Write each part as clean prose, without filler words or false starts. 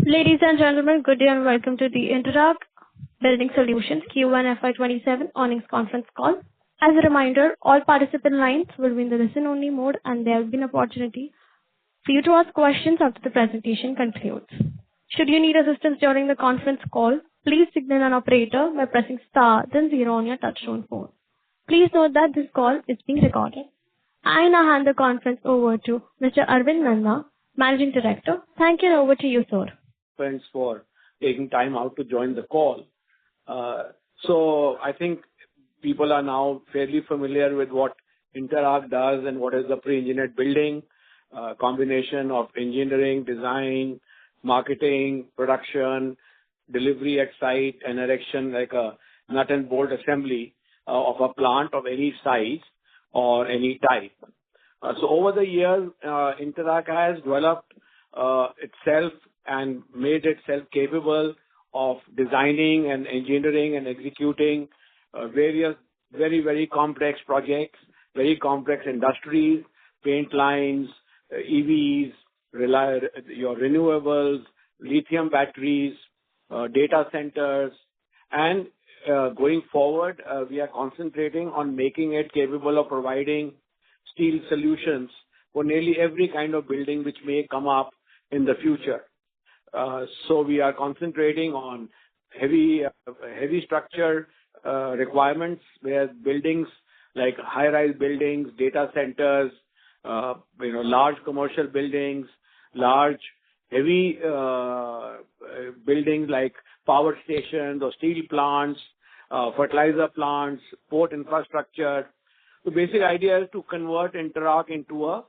Ladies and gentlemen, good day and welcome to the Interarch Building Solutions Q1 FY27 earnings conference call. As a reminder, all participant lines will be in the listen-only mode, and there will be an opportunity for you to ask questions after the presentation concludes. Should you need assistance during the conference call, please signal an operator by pressing star then zero on your touchtone phone. Please note that this call is being recorded. I now hand the conference over to Mr. Arvind Nanda, Managing Director. Thank you, and over to you, sir. Thanks for taking time out to join the call. So I think people are now fairly familiar with what Interarch does and what is the pre-engineered building, combination of engineering, design, marketing, production, delivery at site, and erection like a nut and bolt assembly of a plant of any size or any type. So over the years, Interarch has developed itself and made itself capable of designing and engineering and executing various very complex projects, very complex industries, paint lines, EVs, your renewables, lithium batteries, data centers, and going forward, we are concentrating on making it capable of providing steel solutions for nearly every kind of building which may come up in the future. So we are concentrating on heavy structure requirements, where buildings like high-rise buildings, data centers, large commercial buildings, large heavy buildings like power stations or steel plants, fertilizer plants, port infrastructure. The basic idea is to convert Interarch into a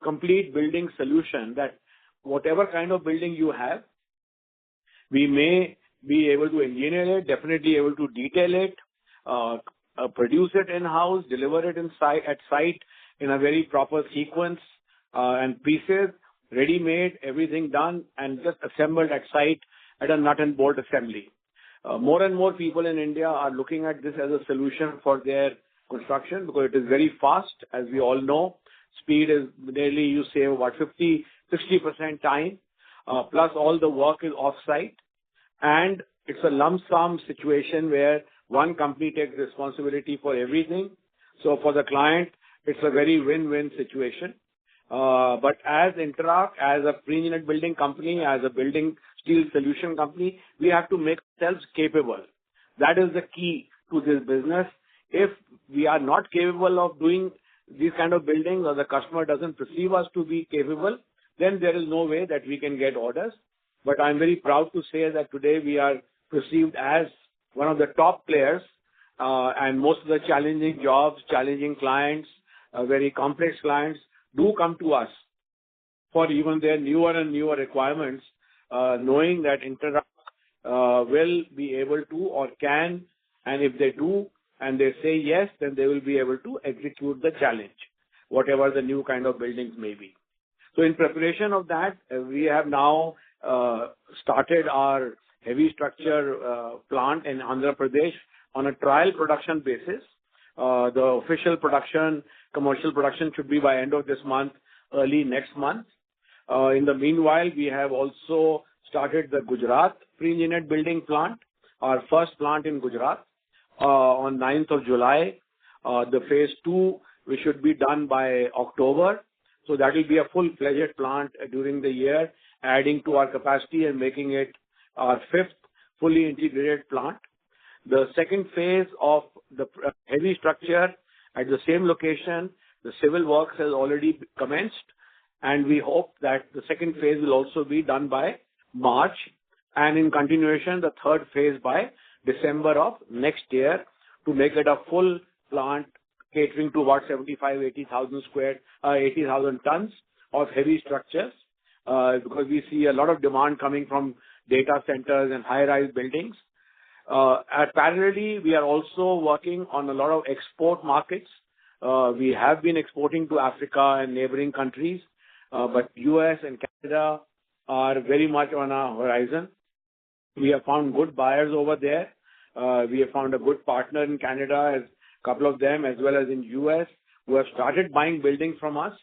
complete building solution, that whatever kind of building you have, we may be able to engineer it, definitely able to detail it, produce it in-house, deliver it at site in a very proper sequence and pieces, ready-made, everything done and just assembled at site at a nut and bolt assembly. More and more people in India are looking at this as a solution for their construction because it is very fast, as we all know. Speed is nearly, you save about 50-60% time, plus all the work is off-site, and it's a lump sum situation where one company takes responsibility for everything. So for the client, it's a very win-win situation. But as Interarch, as a pre-engineered building company, as a building steel solution company, we have to make ourselves capable. That is the key to this business. If we are not capable of doing these kind of buildings, or the customer doesn't perceive us to be capable, then there is no way that we can get orders. But I'm very proud to say that today we are perceived as one of the top players, and most of the challenging jobs, challenging clients, very complex clients do come to us for even their newer and newer requirements, knowing that Interarch will be able to or can, and if they do and they say yes, then they will be able to execute the challenge, whatever the new kind of buildings may be. So in preparation of that, we have now started our heavy structure plant in Andhra Pradesh on a trial production basis. The official production, commercial production should be by end of this month, early next month. In the meanwhile, we have also started the Gujarat pre-engineered building plant, our first plant in Gujarat, on 9th of July. The phase 2, which should be done by October. So that will be a full-fledged plant during the year, adding to our capacity and making it our 5th fully integrated plant. The second phase of the heavy structure at the same location, the civil works has already commenced, and we hope that the second phase will also be done by March, and in continuation, the third phase by December of next year, to make it a full plant catering to about 80,000 tons of heavy structures, because we see a lot of demand coming from data centers and high-rise buildings. Parallelly, we are also working on a lot of export markets. We have been exporting to Africa and neighboring countries, but US and Canada are very much on our horizon. We have found good buyers over there. We have found a good partner in Canada, as a couple of them, as well as in US, who have started buying buildings from us.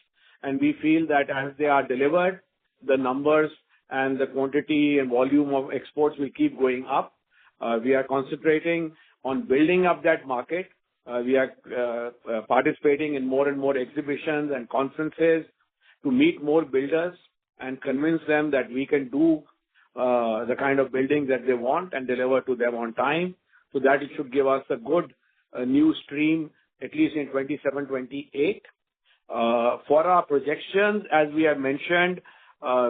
And we feel that as they are delivered, the numbers and the quantity and volume of exports will keep going up. We are concentrating on building up that market. We are participating in more and more exhibitions and conferences to meet more builders and convince them that we can do the kind of building that they want and deliver to them on time. So that it should give us a good new stream, at least in 27-28. For our projections, as we have mentioned,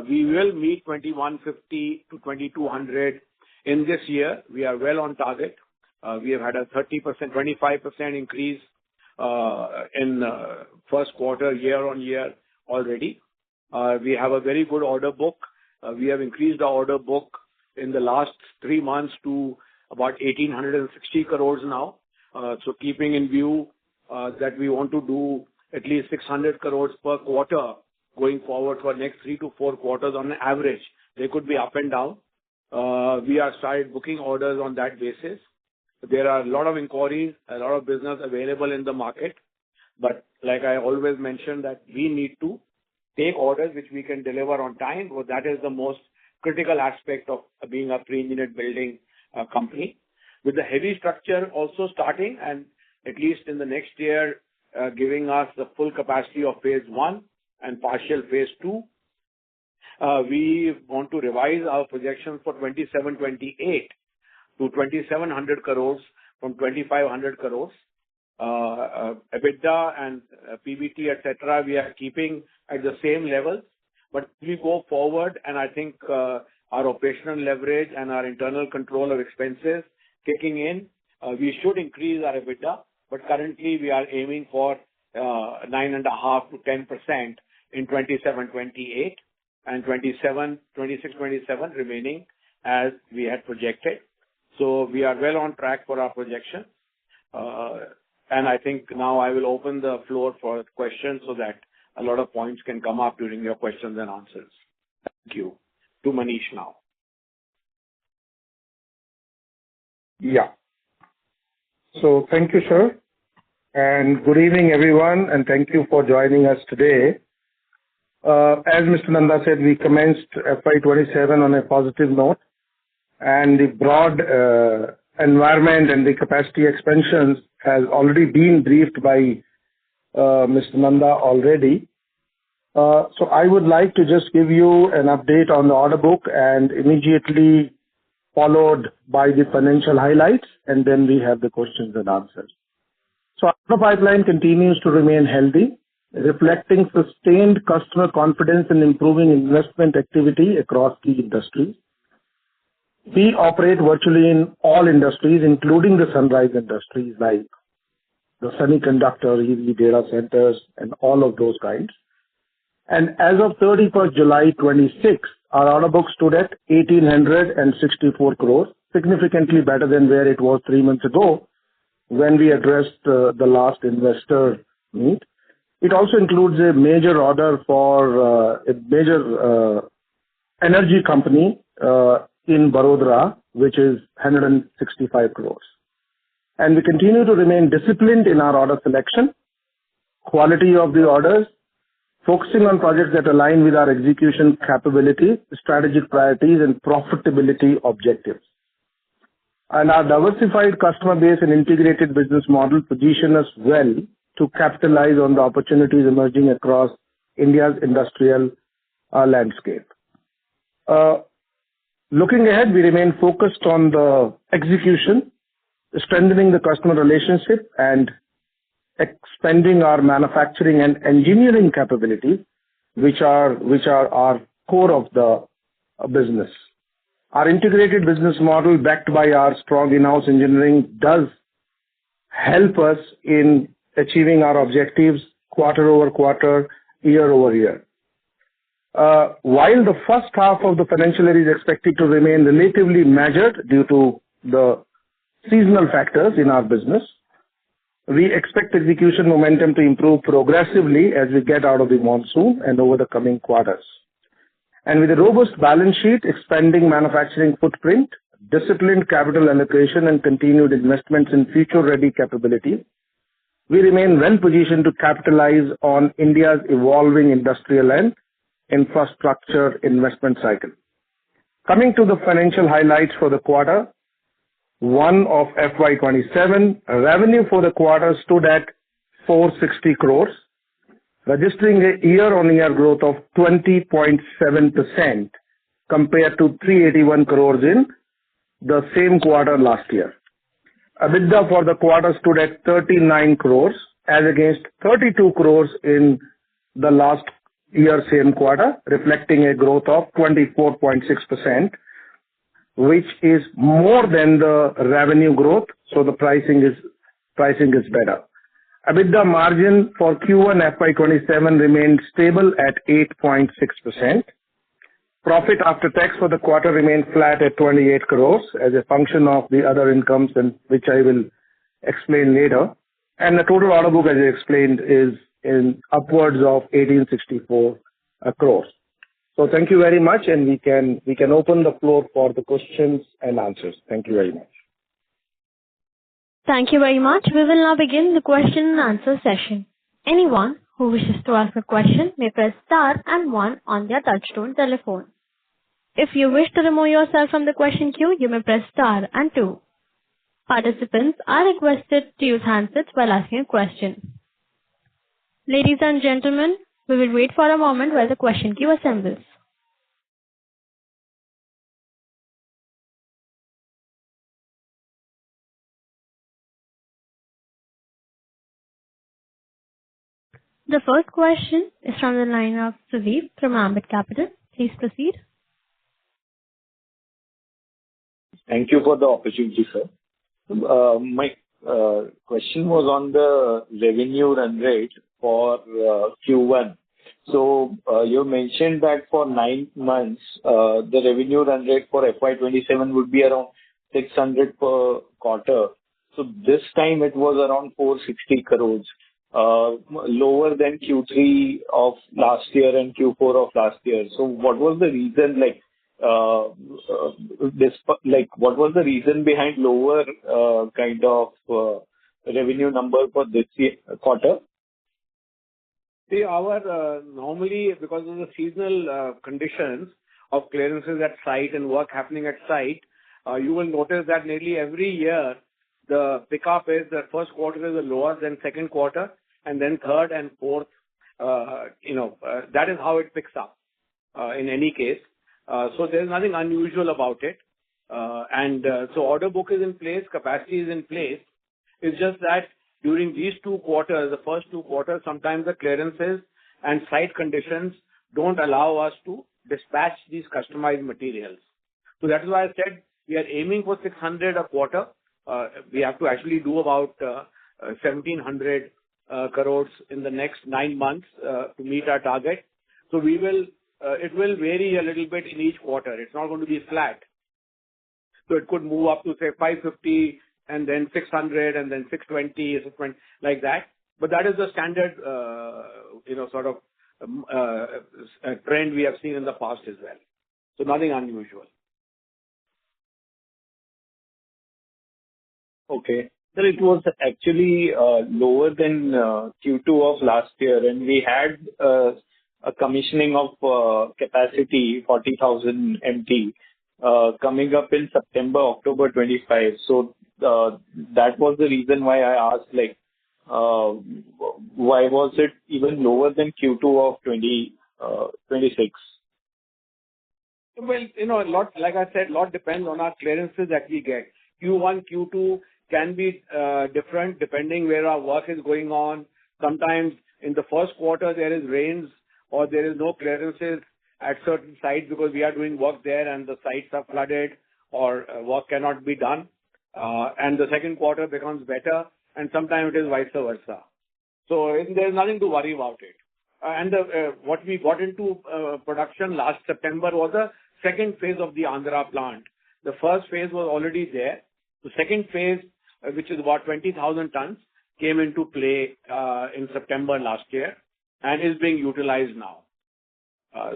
we will meet 2150 to 2200 in this year. We are well on target. We have had a 30%, 25% increase in first quarter year-on-year already. We have a very good order book. We have increased our order book in the last 3 months to about 1,860 crores now. So keeping in view that we want to do at least 600 crores per quarter going forward for next 3 to 4 quarters on average. They could be up and down. We have started booking orders on that basis. There are a lot of inquiries, a lot of business available in the market. But like I always mention, that we need to take orders which we can deliver on time, because that is the most critical aspect of being a pre-engineered building company. With the heavy structure also starting, and at least in the next year, giving us the full capacity of phase 1 and partial phase 2, we want to revise our projections for 27-28 to 2,700 crores from 2,500 crores. EBITDA and PBT, etc., we are keeping at the same levels. But we go forward, and I think our operational leverage and our internal control of expenses kicking in, we should increase our EBITDA. But currently, we are aiming for 9.5% to 10% in 27-28, and 26-27 remaining as we had projected. So we are well on track for our projection. And I think now I will open the floor for questions so that a lot of points can come up during your questions and answers. Thank you. To Manish now. Yeah. So thank you, sir. And good evening, everyone, and thank you for joining us today. As Mr. Nanda said, we commenced FY27 on a positive note, and the broad environment and the capacity expansions has already been briefed by Mr. Nanda already. So I would like to just give you an update on the order book and immediately followed by the financial highlights, and then we have the questions and answers. So our pipeline continues to remain healthy, reflecting sustained customer confidence and improving investment activity across key industries. We operate virtually in all industries, including the sunrise industries like the semiconductor, EV, data centers, and all of those kinds. And as of 31st July 26, our order book stood at 1,864 crores, significantly better than where it was 3 months ago when we addressed the last investor meet. It also includes a major order for a major energy company in Barodara, which is 165 crores. And we continue to remain disciplined in our order selection, quality of the orders, focusing on projects that align with our execution capability, strategic priorities, and profitability objectives. And our diversified customer base and integrated business model position us well to capitalize on the opportunities emerging across India's industrial landscape. Looking ahead, we remain focused on the execution, strengthening the customer relationship, and expanding our manufacturing and engineering capabilities, which are our core of the business. Our integrated business model, backed by our strong in-house engineering, does help us in achieving our objectives quarter over quarter, year over year. While the first half of the financial year is expected to remain relatively measured due to the seasonal factors in our business, we expect execution momentum to improve progressively as we get out of the monsoon and over the coming quarters. And with a robust balance sheet, expanding manufacturing footprint, disciplined capital allocation, and continued investments in future-ready capabilities, we remain well positioned to capitalize on India's evolving industrial and infrastructure investment cycle. Coming to the financial highlights for the quarter one of FY27, revenue for the quarter stood at 460 crores, registering a year-on-year growth of 20.7% compared to 381 crores in the same quarter last year. EBITDA for the quarter stood at 39 crores as against 32 crores in the last year same quarter, reflecting a growth of 24.6%, which is more than the revenue growth, so the pricing is better. EBITDA margin for Q1 FY27 remained stable at 8.6%. Profit after tax for the quarter remained flat at 28 crores as a function of the other incomes, and which I will explain later. And the total order book, as I explained, is in upwards of 1864 crores. So thank you very much, and we can open the floor for the questions and answers. Thank you very much. Thank you very much. We will now begin the question and answer session. Anyone who wishes to ask a question may press star and one on their touchtone telephone. If you wish to remove yourself from the question queue, you may press star and two. Participants are requested to use handsets while asking a question. Ladies and gentlemen, we will wait for a moment while the question queue assembles. The first question is from the line of Sudeep from Ambit Capital. Please proceed. Thank you for the opportunity, sir. My question was on the revenue run rate for Q1. So you mentioned that for 9 months, the revenue run rate for FY27 would be around 600 per quarter. So this time it was around 460 crores, lower than Q3 of last year and Q4 of last year. So what was the reason, what was the reason behind lower kind of revenue number for this quarter? See, our normally, because of the seasonal conditions of clearances at site and work happening at site, you will notice that nearly every year the pickup is the first quarter is lower than second quarter, and then third and fourth. That is how it picks up in any case. So there's nothing unusual about it. So order book is in place, capacity is in place. It's just that during these 2 quarters, the first 2 quarters, sometimes the clearances and site conditions don't allow us to dispatch these customized materials. So that is why I said we are aiming for 600 a quarter. We have to actually do about 1,700 crores in the next 9 months to meet our target. So it will vary a little bit in each quarter. It's not going to be flat. So it could move up to, say, 550 and then 600 and then 620, like that. But that is the standard, trend we have seen in the past as well. So nothing unusual. Okay. So it was actually lower than Q2 of last year, and we had a commissioning of capacity 40,000 MT coming up in September, October 25. So that was the reason why I asked, why was it even lower than Q2 of 2026? Well, like I said, a lot depends on our clearances that we get. Q1, Q2 can be different depending where our work is going on. Sometimes in the first quarter there is rains or there is no clearances at certain sites because we are doing work there and the sites are flooded or work cannot be done. And the second quarter becomes better, and sometimes it is vice versa. So there's nothing to worry about it. And what we got into production last September was the second phase of the Andhra plant. The first phase was already there. The second phase, which is about 20,000 tons, came into play in September last year and is being utilized now.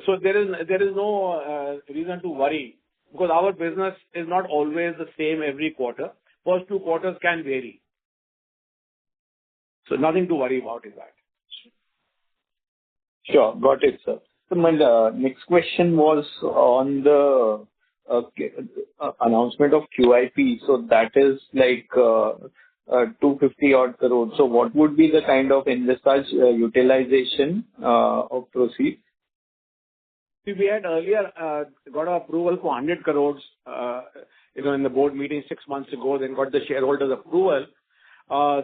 So there is no reason to worry because our business is not always the same every quarter. First 2 quarters can vary. So nothing to worry about is that. Sure. Got it, sir. So my next question was on the announcement of QIP, so that is like 250 odd crores. So what would be the kind of envisaged utilization of proceeds? See, we had earlier got approval for 100 crores, in the board meeting 6 months ago, then got the shareholders' approval.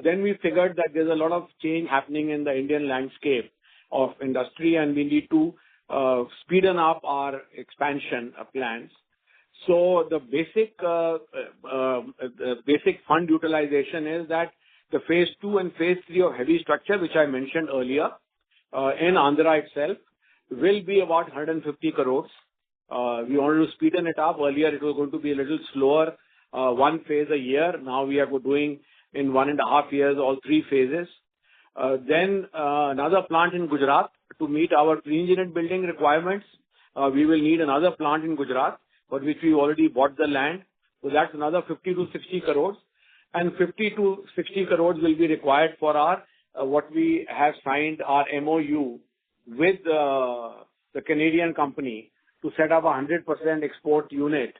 Then we figured that there's a lot of change happening in the Indian landscape of industry, and we need to speeden up our expansion plans. So the basic fund utilization is that the phase 2 and phase 3 of heavy structure, which I mentioned earlier, in Andhra itself, will be about 150 crores. We wanted to speeden it up. Earlier, it was going to be a little slower, one phase a year. Now we are doing in 1.5 years, all 3 phases. Then another plant in Gujarat to meet our pre-engineered building requirements. We will need another plant in Gujarat, for which we already bought the land. So that's another 50 to 60 crores. And 50 to 60 crores will be required for our what we have signed our MOU with the Canadian company to set up a 100% export unit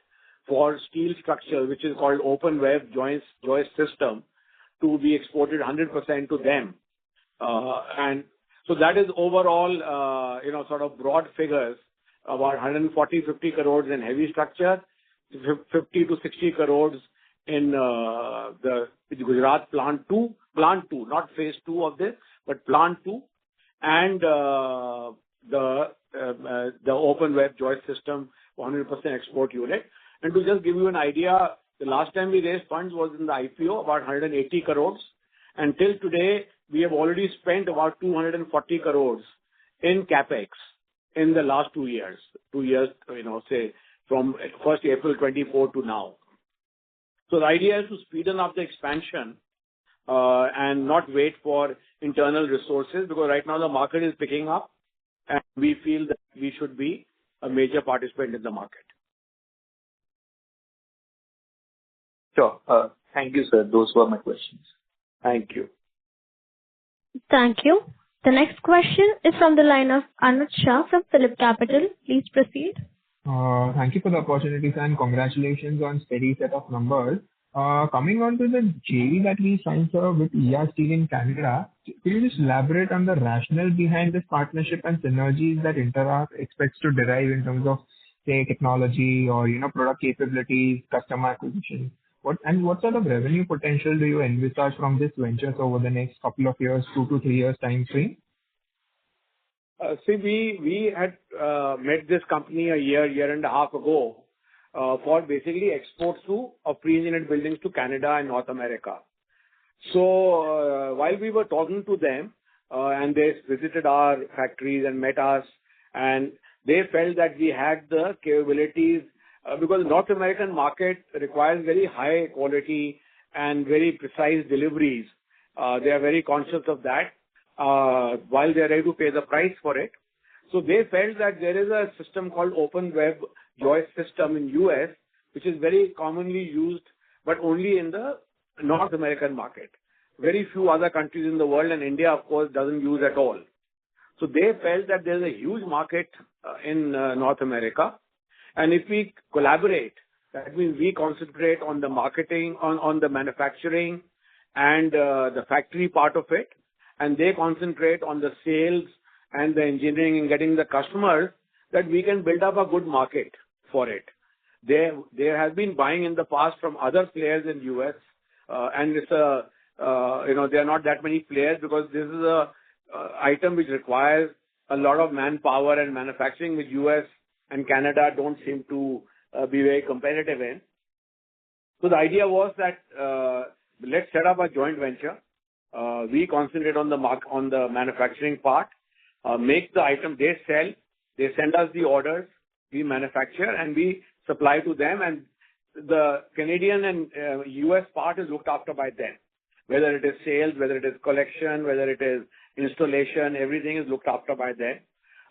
for steel structure, which is called open web joist system, to be exported 100% to them. And so that is overall, sort of broad figures, about 50 crores in heavy structure, 50 to 60 crores in the Gujarat plant 2, not phase 2 of this, but plant 2, and the open web joist system, 100% export unit. And to just give you an idea, the last time we raised funds was in the IPO, about 180 crores. And till today, we have already spent about 240 crores in CapEx in the last 2 years. 2 years, say from 1st April 24 to now. So the idea is to speeden up the expansion and not wait for internal resources, because right now the market is picking up and we feel that we should be a major participant in the market. Sure. Thank you, sir. Those were my questions. Thank you. Thank you. The next question is from the line of Anuj Shah from Phillip Capital. Please proceed. Thank you for the opportunity, sir, and congratulations on steady set of numbers. Coming on to the JV that we signed, sir, with ER Steel in Canada, could you just elaborate on the rationale behind this partnership and synergies that Interarch expects to derive in terms of, say, technology or, product capabilities, customer acquisition? What sort of revenue potential do you envisage from this venture over the next couple of years, 2 to 3 years time frame? See, we had met this company a year and a half ago for basically exports of pre-engineered buildings to Canada and North America. So while we were talking to them and they visited our factories and met us, and they felt that we had the capabilities because the North American market requires very high quality and very precise deliveries. They are very conscious of that while they are ready to pay the price for it. So they felt that there is a system called open web joist system in US, which is very commonly used, but only in the North American market. Very few other countries in the world, and India, of course, doesn't use at all. So they felt that there's a huge market in North America. And if we collaborate, that means we concentrate on the marketing, on the manufacturing and the factory part of it, and they concentrate on the sales and the engineering and getting the customers, that we can build up a good market for it. There has been buying in the past from other players in US, and it's there are not that many players because this is a item which requires a lot of manpower and manufacturing, which US and Canada don't seem to be very competitive in. So the idea was that let's set up a joint venture. We concentrate on the manufacturing part, make the item they sell, they send us the orders, we manufacture and we supply to them, and the Canadian and US part is looked after by them. Whether it is sales, whether it is collection, whether it is installation, everything is looked after by them.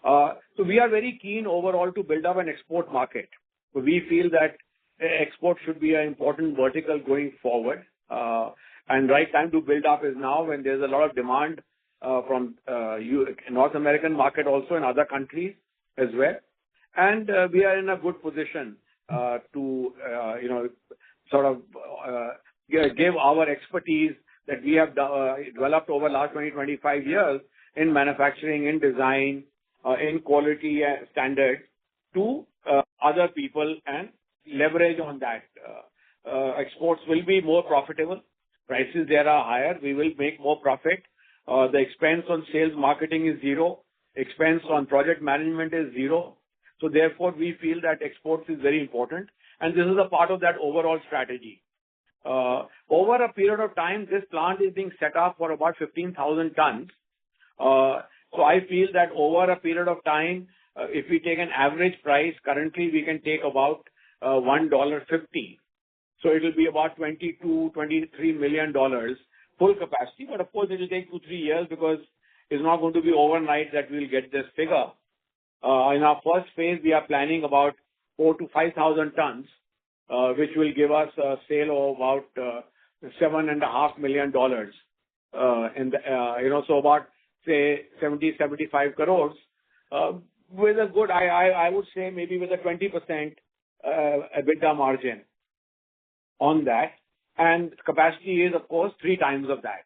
So we are very keen overall to build up an export market. So we feel that export should be an important vertical going forward. And right time to build up is now, when there's a lot of demand from North American market also and other countries as well. And we are in a good position to, sort of give our expertise that we have developed over the last 25 years in manufacturing, in design, in quality standards to other people and leverage on that. Exports will be more profitable. Prices there are higher. We will make more profit. The expense on sales marketing is zero. Expense on project management is zero. So therefore, we feel that exports is very important. And this is a part of that overall strategy. Over a period of time, this plant is being set up for about 15,000 tons. So I feel that over a period of time, if we take an average price, currently we can take about $1.50. So it will be about $22-23 million full capacity. But of course, it will take 2-3 years because it's not going to be overnight that we'll get this figure. In our first phase, we are planning about 4,000 to 5,000 tons, which will give us a sale of about $7.5 million. So about say 70-75 crores with a good, I would say maybe with a 20% EBITDA margin on that, and capacity is of course 3 times of that.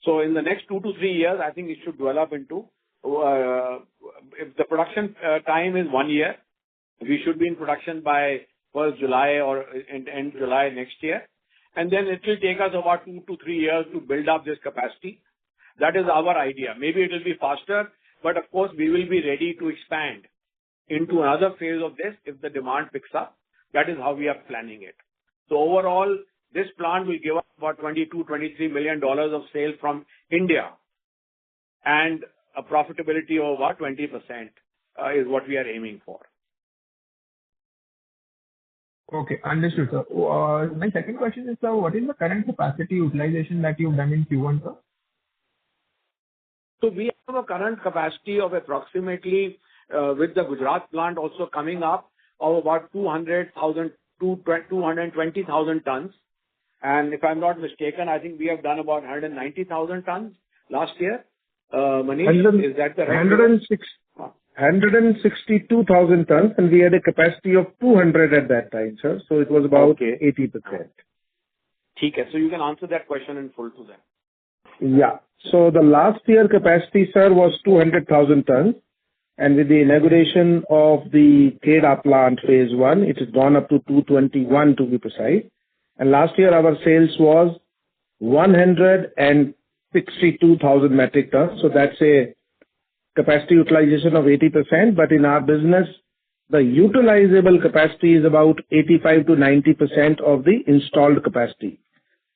So in the next 2 to 3 years, I think it should develop into. If the production time is 1 year, we should be in production by 1st July or end July next year, and then it will take us about 2 to 3 years to build up this capacity. That is our idea. Maybe it will be faster, but of course we will be ready to expand into another phase of this if the demand picks up. That is how we are planning it. So overall, this plant will give us about $22-23 million of sales from India, and a profitability of about 20% is what we are aiming for. Okay, understood, sir. My second question is, sir, what is the current capacity utilization that you've done in Q1, sir? So we have a current capacity of approximately, with the Gujarat plant also coming up, of about 200,000 to 220,000 tons. And if I'm not mistaken, I think we have done about 190,000 tons last year. Manish, is that the right? 162,000 tons, and we had a capacity of 200 at that time, sir. So it was about 80%. Okay, so you can answer that question in full to them. Yeah. So the last year capacity, sir, was 200,000 tons. And with the inauguration of the Kheda plant phase 1, it has gone up to 221 to be precise. And last year our sales was 162,000 metric tons. So that's a capacity utilization of 80%. But in our business, the utilizable capacity is about 85 to 90% of the installed capacity.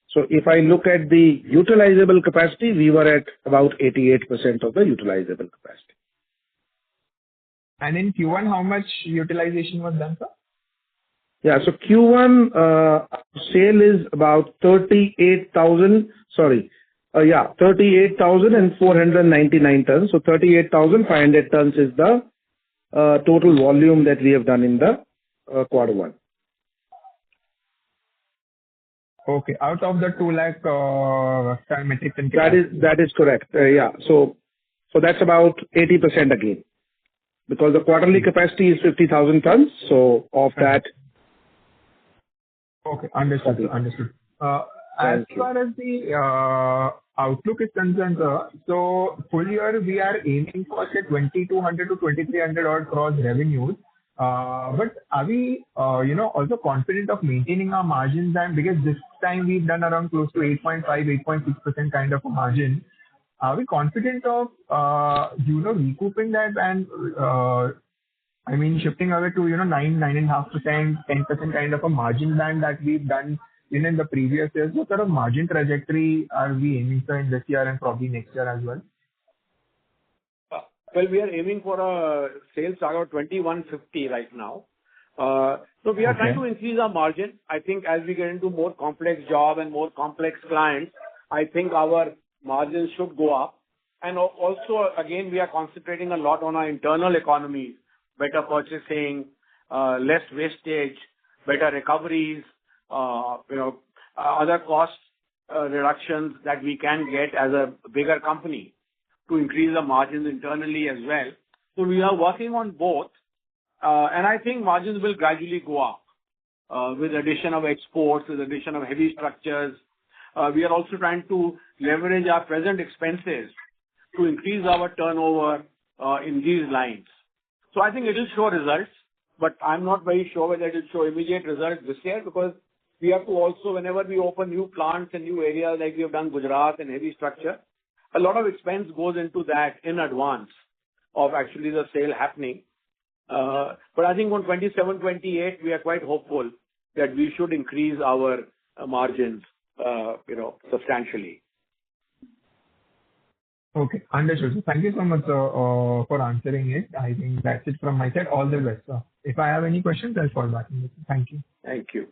So if I look at the utilizable capacity, we were at about 88% of the utilizable capacity. And in Q1, how much utilization was done, sir? Yeah, so Q1 sale is about 38,499 tons. So 38,500 tons is the total volume that we have done in the quarter 1. Okay, out of the 2 lakh metric ton. That is correct. Yeah, so that's about 80% again, because the quarterly capacity is 50,000 tons. So of that. Okay, understood. As far as the outlook is concerned, sir, so full year we are aiming for say 2,200 to 2,300 odd crores revenues. But are we, also confident of maintaining our margins? And because this time we've done around close to 8.5, 8.6% kind of a margin. Are we confident of, recouping that and, shifting away to, 9.5%, 10% kind of a margin band that we've done in the previous years? What sort of margin trajectory are we aiming for in this year and probably next year as well? Well, we are aiming for a sales target of 2,150 right now. So we are trying to increase our margin. I think as we get into more complex job and more complex clients, I think our margins should go up. And also, again, we are concentrating a lot on our internal economies, better purchasing, less wastage, better recoveries, other cost reductions that we can get as a bigger company to increase the margins internally as well. So we are working on both. And I think margins will gradually go up with addition of exports, with addition of heavy structures. We are also trying to leverage our present expenses to increase our turnover in these lines. So I think it will show results, but I'm not very sure whether it will show immediate results this year, because we have to also, whenever we open new plants and new areas like we have done Gujarat and heavy structure, a lot of expense goes into that in advance of actually the sale happening. But I think on 27, 28, we are quite hopeful that we should increase our margins, substantially. Okay, understood. So thank you so much, for answering it. I think that's it from my side. All the best, sir. If I have any questions, I'll fall back in with you. Thank you. Thank you.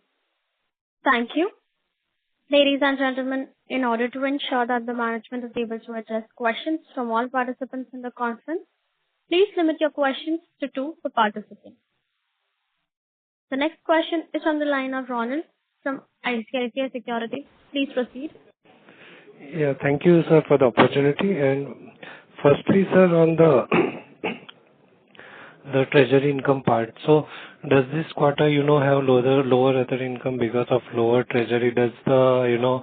Thank you. Ladies and gentlemen, in order to ensure that the management is able to address questions from all participants in the conference, please limit your questions to 2 per participant. The next question is on the line of Ronald from ICICI Securities. Please proceed. Yeah, thank you, sir, for the opportunity. And firstly, sir, on the treasury income part. So does this quarter, have lower other income because of lower treasury? Does the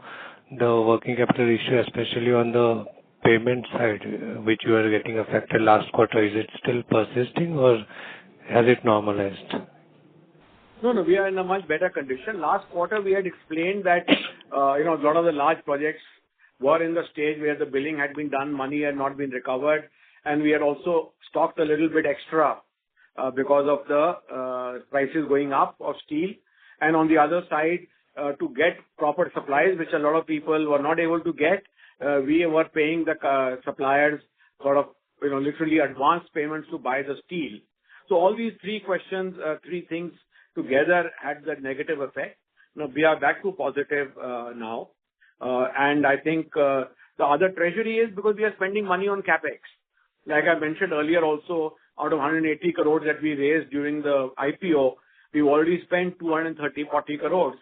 working capital issue, especially on the payment side, which you are getting affected last quarter, is it still persisting or has it normalized? No, we are in a much better condition. Last quarter, we had explained that, a lot of the large projects were in the stage where the billing had been done, money had not been recovered, and we had also stocked a little bit extra because of the prices going up of steel. And on the other side, to get proper supplies, which a lot of people were not able to get, we were paying the suppliers sort of, literally advance payments to buy the steel. So all these three things together had that negative effect. Now we are back to positive now. And I think the other treasury is because we are spending money on capex. Like I mentioned earlier also, out of 180 crores that we raised during the IPO, we've already spent 40 crores.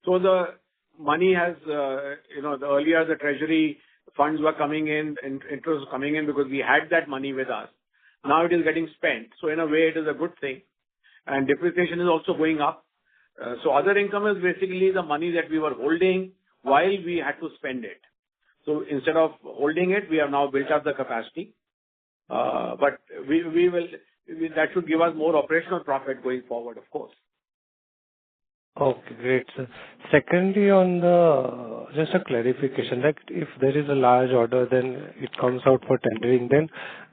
So the money has, earlier the treasury funds were coming in, and interest was coming in because we had that money with us. Now it is getting spent. So in a way, it is a good thing. And depreciation is also going up. So other income is basically the money that we were holding while we had to spend it. So instead of holding it, we have now built up the capacity. But that should give us more operational profit going forward, of course. Okay, great, sir. Secondly, just a clarification, like if there is a large order, then it comes out for tendering, then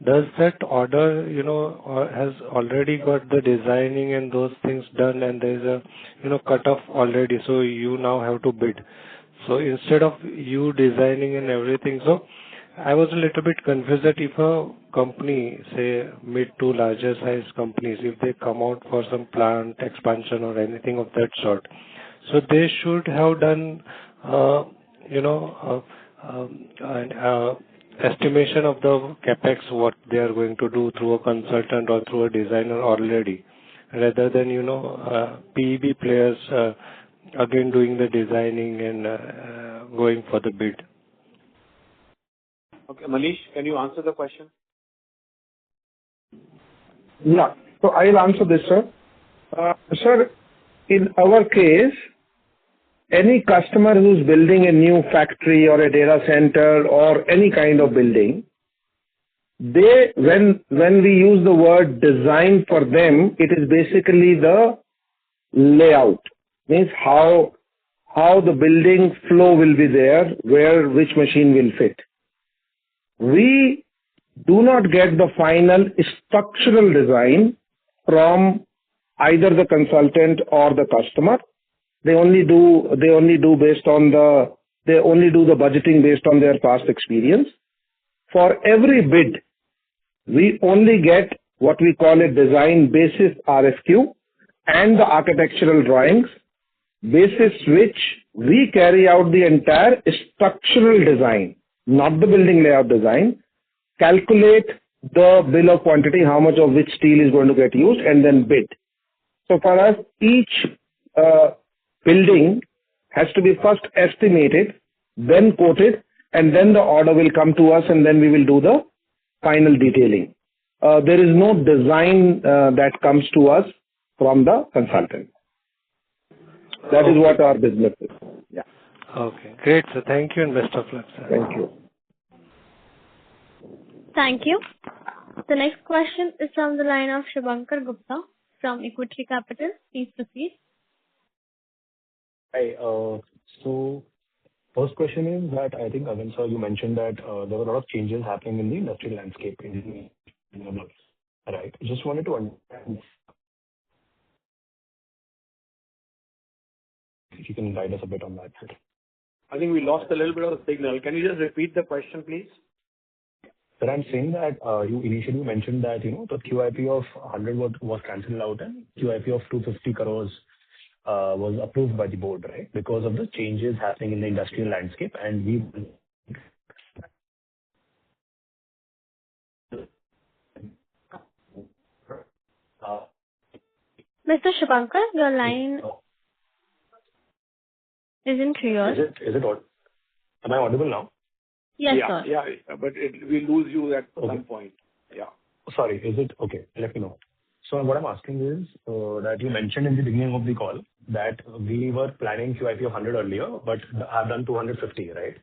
does that order, or has already got the designing and those things done, and there is a, cutoff already, so you now have to bid. So instead of you designing and everything, so I was a little bit confused that if a company, say mid to larger size companies, if they come out for some plant expansion or anything of that sort, so they should have done, an estimation of the capex, what they are going to do through a consultant or through a designer already, rather than, PEB players again doing the designing and going for the bid. Okay, Manish, can you answer the question? Yeah. So I'll answer this, sir. Sir, in our case, any customer who's building a new factory or a data center or any kind of building, when we use the word design for them, it is basically the layout. Means how the building flow will be there, which machine will fit. We do not get the final structural design from either the consultant or the customer. They only do the budgeting based on their past experience. For every bid, we only get what we call a design basis RFQ and the architectural drawings, basis which we carry out the entire structural design, not the building layout design, calculate the bill of quantity, how much of which steel is going to get used, and then bid. So for us, each building has to be first estimated, then quoted, and then the order will come to us, and then we will do the final detailing. there is no design that comes to us from the consultant. That is what our business is. Yeah. Okay. Great, sir. Thank you and best of luck, sir. Thank you. Thank you. The next question is from the line of Shubhankar Gupta from Equity Capital. Please proceed. Hi. So first question is that I think, Arvind sir, you mentioned that there were a lot of changes happening in the industrial landscape in the right. Just wanted to understand if you can guide us a bit on that. I think we lost a little bit of the signal. Can you just repeat the question, please? Sir, I'm saying that you initially mentioned that the QIP of 100 was cancelled out and QIP of 250 crores was approved by the board, right? Because of the changes happening in the industrial landscape, and we Mr. Shubhankar, your line isn't clear. Is it am I audible now? Yes, sir. Yeah, but we lose you at some point. Yeah. Sorry, is it okay? Let me know. So what I'm asking is that you mentioned in the beginning of the call that we were planning QIP of 100 earlier, but have done 250, right?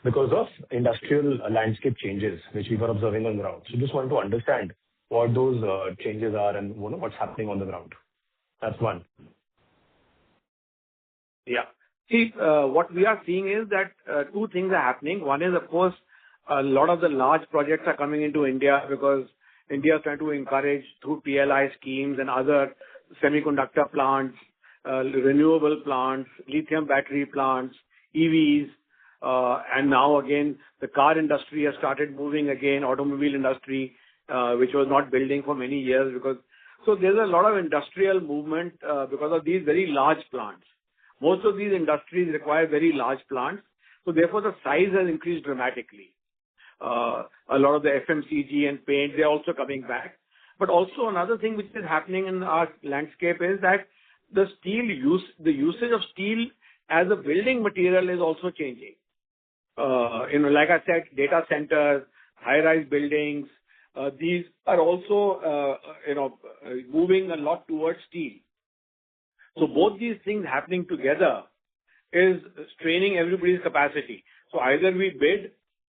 Because of industrial landscape changes which we were observing on the ground. So just wanted to understand what those changes are and what's happening on the ground. That's one. Yeah. See, what we are seeing is that two things are happening. One is, of course, a lot of the large projects are coming into India because India is trying to encourage through PLI schemes and other semiconductor plants, renewable plants, lithium battery plants, EVs, and now again, the car industry has started moving again, automobile industry, which was not building for many years so there's a lot of industrial movement because of these very large plants. Most of these industries require very large plants, so therefore the size has increased dramatically. A lot of the FMCG and paint, they're also coming back. But also another thing which is happening in our landscape is that the usage of steel as a building material is also changing. Like I said, data centers, high-rise buildings, these are also, moving a lot towards steel. So both these things happening together is straining everybody's capacity. So either we bid,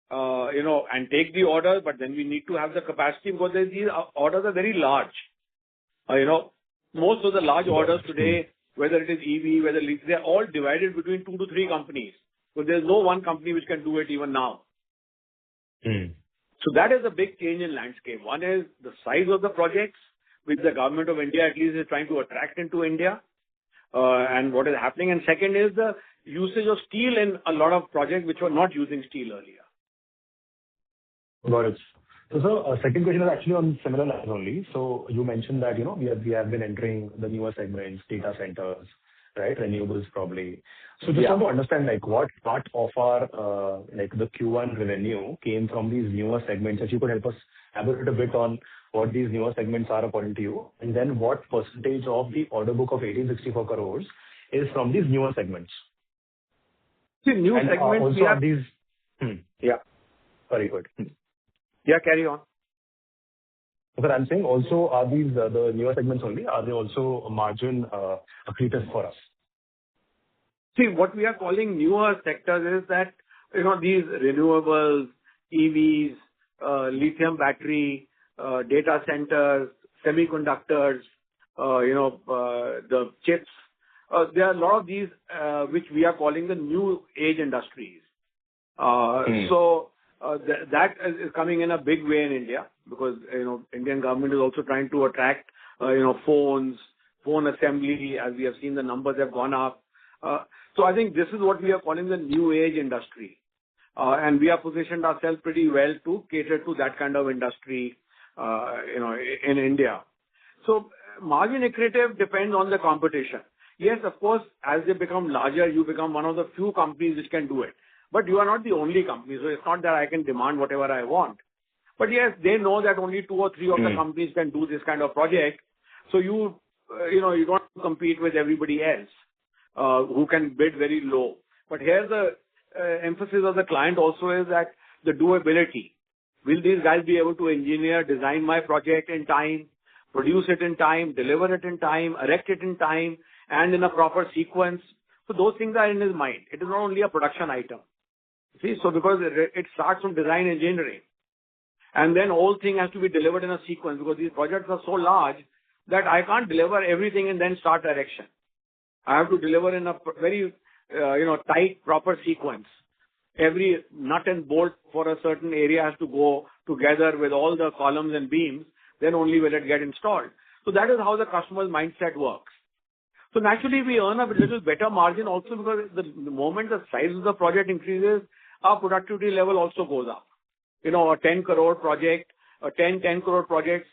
and take the order, but then we need to have the capacity because these orders are very large. Most of the large orders today, whether it is EV, whether they're all divided between 2 to 3 companies. So there's no one company which can do it even now. So that is a big change in landscape. One is the size of the projects, which the government of India at least is trying to attract into India, and what is happening. And second is the usage of steel in a lot of projects which were not using steel earlier. Got it. So, second question is actually on similar lines only. So you mentioned that, we have been entering the newer segments, data centers, right? Renewables probably. So just want to understand, what part of our, the Q1 revenue came from these newer segments. If you could help us elaborate a bit on what these newer segments are according to you, and then what percentage of the order book of 1864 crores is from these newer segments? See, new segments also are these... Yeah. Very good. Yeah, carry on. But I'm saying also, are these the newer segments only? Are they also margin accretive for us? See, what we are calling newer sectors is that, these renewables, EVs, lithium battery, data centers, semiconductors, the chips. There are a lot of these which we are calling the new age industries. So that is coming in a big way in India because, Indian government is also trying to attract, phone assembly. As we have seen, the numbers have gone up. So I think this is what we are calling the new age industry. And we have positioned ourselves pretty well to cater to that kind of industry, in India. So margin accretive depends on the competition. Yes, of course, as they become larger, you become one of the few companies which can do it. But you are not the only company, so it's not that I can demand whatever I want. But yes, they know that only 2 or 3 of the companies can do this kind of project. So you don't compete with everybody else who can bid very low. But here the emphasis of the client also is that the doability. Will these guys be able to engineer, design my project in time, produce it in time, deliver it in time, erect it in time, and in a proper sequence? So those things are in his mind. It is not only a production item. See, so because it starts from design engineering, and then whole thing has to be delivered in a sequence, because these projects are so large that I can't deliver everything and then start erection. I have to deliver in a very, tight, proper sequence. Every nut and bolt for a certain area has to go together with all the columns and beams, then only will it get installed. So that is how the customer's mindset works. So naturally, we earn a little better margin also, because the moment the size of the project increases, our productivity level also goes up. A 10 crore project, 10 crore projects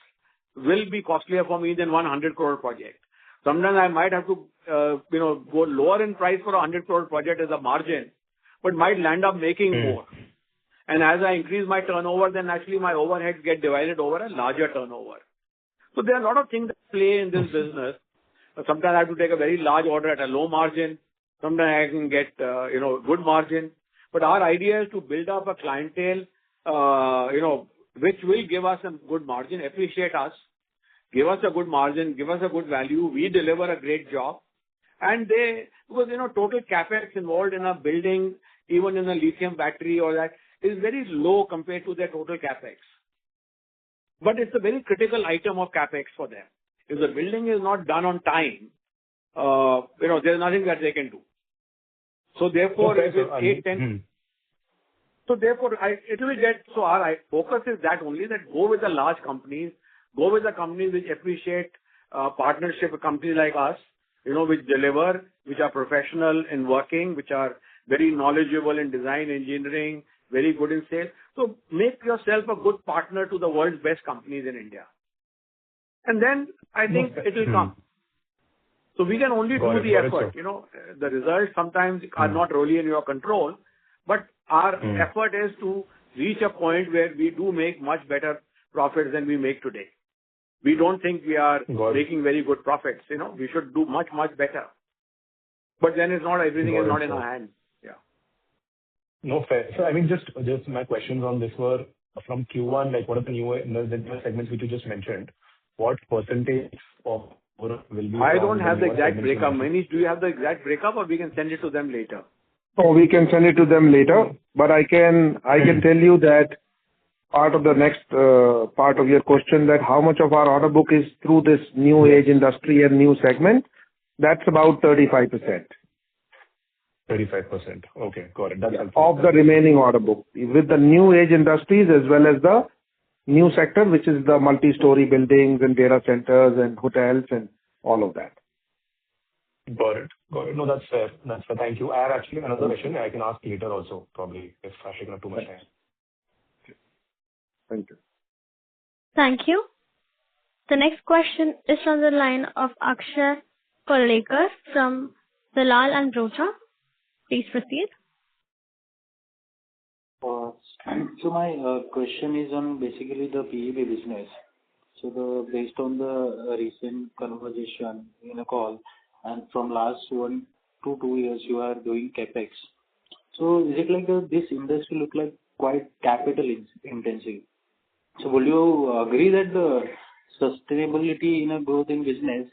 will be costlier for me than 100 crore project. Sometimes I might have to, go lower in price for a 100 crore project as a margin, but might land up making more. And as I increase my turnover, then actually my overheads get divided over a larger turnover. So there are a lot of things that play in this business. Sometimes I have to take a very large order at a low margin. Sometimes I can get, good margin. But our idea is to build up a clientele, which will give us a good margin, appreciate us, give us a good margin, give us a good value. We deliver a great job. And because, total capex involved in a building, even in a lithium battery or that, is very low compared to their total capex. But it's a very critical item of capex for them. If the building is not done on time, there's nothing that they can do. So therefore, if it's 8, 10... So therefore, our focus is that only, that go with the large companies, go with the companies which appreciate partnership with companies like us, which deliver, which are professional in working, which are very knowledgeable in design, engineering, very good in sales. So make yourself a good partner to the world's best companies in India. And then I think it will come. So we can only do the effort. The results sometimes are not really in your control, but our effort is to reach a point where we do make much better profits than we make today. We don't think we are making very good profits. We should do much, much better. But then everything is not in our hands. Yeah. No, fair. So I mean, just my questions on this were from Q1, like what are the newer segments which you just mentioned? What percentage of will be? I don't have the exact breakup. Manish, do you have the exact breakup, or we can send it to them later? Oh, we can send it to them later, but I can tell you that part of the next part of your question, that how much of our order book is through this new age industry and new segment, that's about 35%. 35%. Okay, got it. That's of the remaining order book, with the new age industries as well as the new sector, which is the multi-story buildings and data centers and hotels and all of that. Got it. No, that's fair. Thank you. I have actually another question I can ask later also, probably, if I take not too much time. Thank you. Thank you. The next question is from the line of Akshay Kolekar from Dalal and Brocha. Please proceed. So my question is on basically the PEB business. So based on the recent conversation in a call, and from last 1 to 2 years you are doing capex. So is it like this industry look like quite capital intensive? So will you agree that the sustainability in a growth in business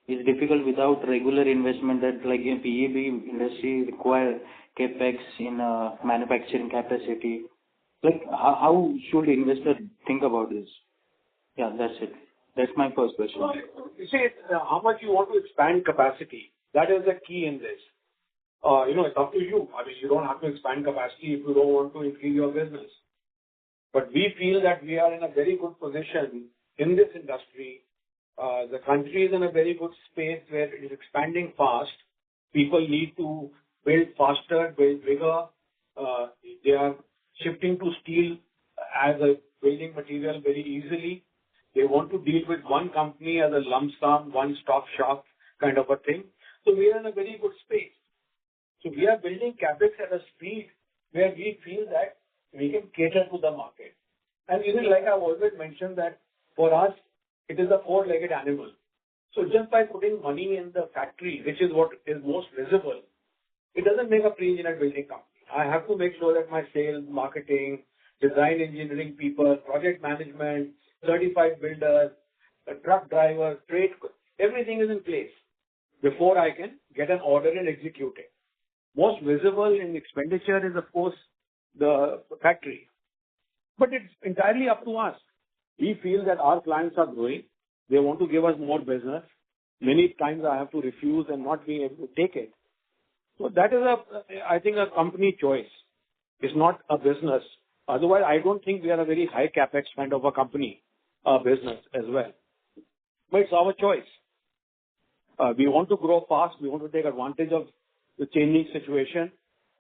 is difficult without regular investment, that like in PEB industry require capex in manufacturing capacity? Like how should investor think about this? Yeah, that's it. That's my first question. You see, how much you want to expand capacity. That is the key in this. It's up to you. I mean, you don't have to expand capacity if you don't want to increase your business. But we feel that we are in a very good position in this industry. The country is in a very good space where it is expanding fast. People need to build faster, build bigger. They are shifting to steel as a building material very easily. They want to deal with one company as a lump sum, one-stop shop kind of a thing. So we are in a very good space. So we are building capex at a speed where we feel that we can cater to the market. And like I've always mentioned, that for us, it is a four-legged animal. So just by putting money in the factory, which is what is most visible, it doesn't make a pre-engineered building company. I have to make sure that my sales, marketing, design engineering people, project management, certified builders, truck drivers, trade, everything is in place before I can get an order and execute it. Most visible in expenditure is, of course, the factory. But it's entirely up to us. We feel that our clients are growing. They want to give us more business. Many times I have to refuse and not be able to take it. So that is, I think, a company choice. It's not a business. Otherwise, I don't think we are a very high capex kind of a company, business as well. But it's our choice. We want to grow fast. We want to take advantage of the changing situation.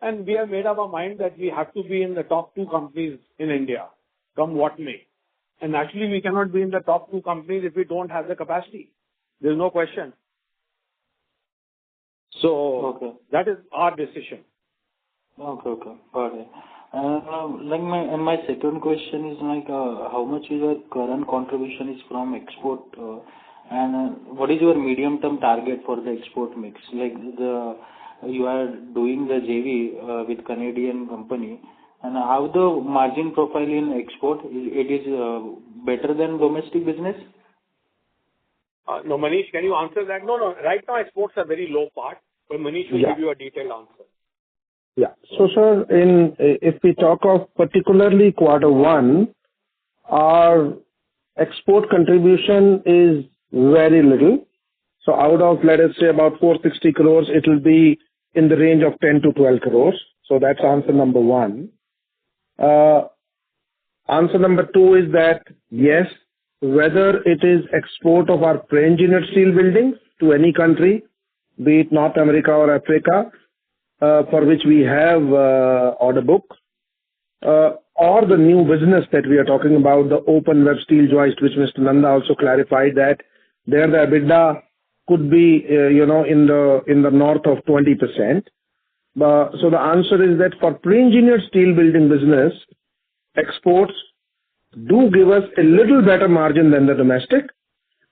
And we have made up our mind that we have to be in the top 2 companies in India, come what may. And actually, we cannot be in the top 2 companies if we don't have the capacity. There's no question. So that is our decision. Okay. Got it. My second question is how much is your current contribution is from export, and what is your medium-term target for the export mix? You are doing the JV with Canadian company, and how the margin profile in export? It is better than domestic business? No, Manish, can you answer that? No. Right now, exports are very low part, but Manish will give you a detailed answer. Yeah. So, sir, if we talk of particularly Q1, our export contribution is very little. So out of, let us say, about 460 crores, it will be in the range of 10 to 12 crores. So that's answer number 1. Answer number 2 is that, yes, whether it is export of our pre-engineered steel buildings to any country, be it North America or Africa, for which we have order book, or the new business that we are talking about, the open web steel joist, which Mr. Nanda also clarified that there the EBITDA could be, in the north of 20%. So the answer is that for pre-engineered steel building business, exports do give us a little better margin than the domestic,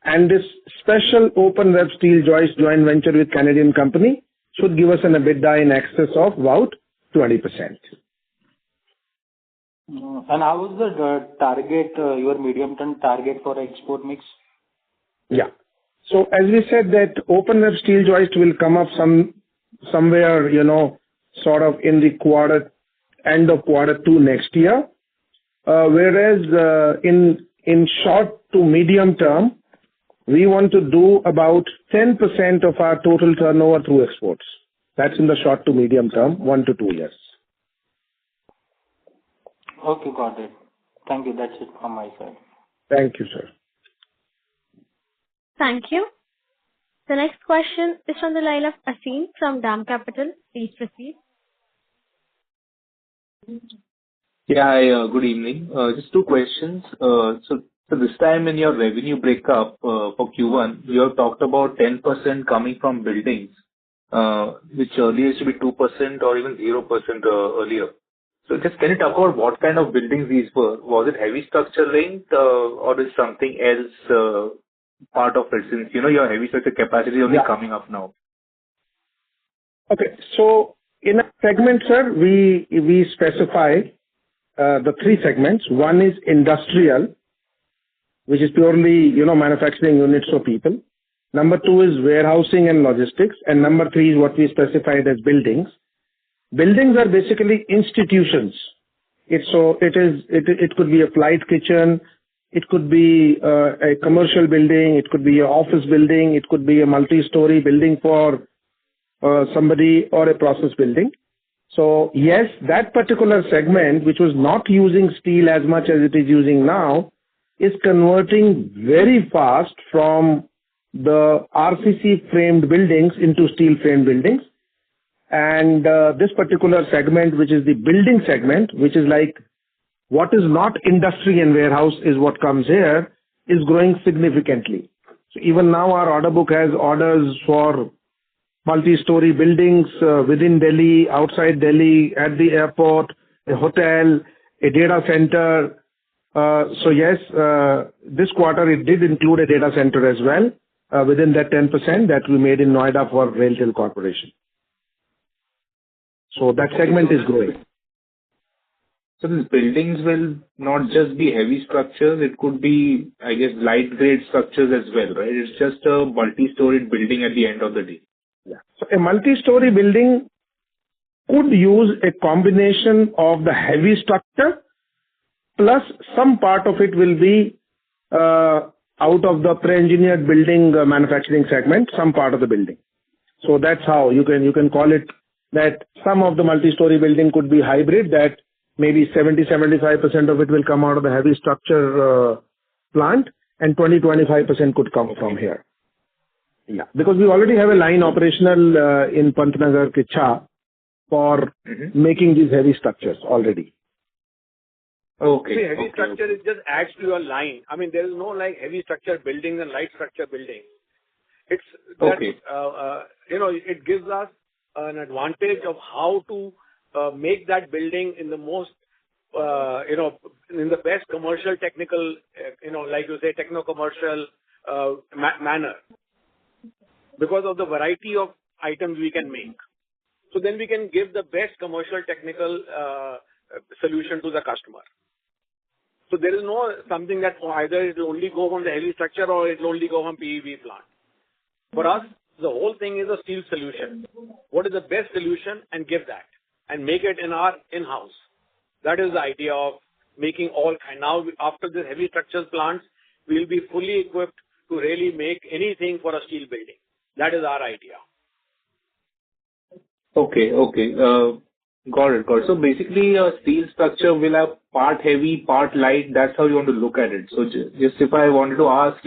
and this special open web steel joist joint venture with Canadian company should give us an EBITDA in excess of about 20%. And how is the target, your medium-term target for export mix? Yeah. So as we said that open web steel joist will come up somewhere, sort of in the end of Q2 next year. Whereas in short to medium term, we want to do about 10% of our total turnover through exports. That's in the short to medium term, 1 to 2 years. Okay, got it. Thank you. That's it from my side. Thank you, sir. Thank you. The next question is from the line of Asim from DAM Capital. Please proceed. Yeah, hi, good evening. Just 2 questions. So this time in your revenue breakup for Q1, you have talked about 10% coming from buildings, which earlier used to be 2% or even 0% earlier. So just can you talk about what kind of buildings these were? Was it heavy structure linked or is something else part of it, since your heavy structure capacity is only coming up now? Okay. So in a segment, sir, we specify the 3 segments. One is industrial, which is purely, manufacturing units for people. Number 2 is warehousing and logistics. And number 3 is what we specified as buildings. Buildings are basically institutions. It could be a flight kitchen. It could be a commercial building. It could be an office building. It could be a multi-story building for somebody, or a process building. So yes, that particular segment, which was not using steel as much as it is using now, is converting very fast from the RCC framed buildings into steel framed buildings. And this particular segment, which is the building segment, which is like what is not industry and warehouse is what comes here, is growing significantly. So even now our order book has orders for multi-story buildings within Delhi, outside Delhi, at the airport, a hotel, a data center. So yes, this quarter it did include a data center as well within that 10% that we made in Noida for RailTel Corporation. So that segment is growing. So these buildings will not just be heavy structures, it could be, I guess, light grade structures as well, right? It's just a multi-storied building at the end of the day. Yeah. So a multi-story building could use a combination of the heavy structure plus some part of it will be out of the pre-engineered building manufacturing segment, some part of the building. So that's how you can call it that some of the multi-story building could be hybrid, that maybe 70-75% of it will come out of the heavy structure plant and 20-25% could come from here. Yeah, because we already have a line operational in Pantnagar, Kicha for making these heavy structures already. Okay. See, heavy structure is just adds to your line. I mean, there is no like heavy structure buildings and light structure buildings. It's that, it gives us an advantage of how to make that building in the most, in the best commercial technical, like you say, techno-commercial manner. Because of the variety of items we can make. So then we can give the best commercial technical solution to the customer. So there is no something that either it will only go from the heavy structure or it will only go from PEB plant. For us, the whole thing is a steel solution. What is the best solution and give that and make it in our in-house. That is the idea of making all kind. Now after the heavy structures plants, we will be fully equipped to really make anything for a steel building. That is our idea. Okay. Got it. So basically, a steel structure will have part heavy, part light. That's how you want to look at it. So just if I wanted to ask,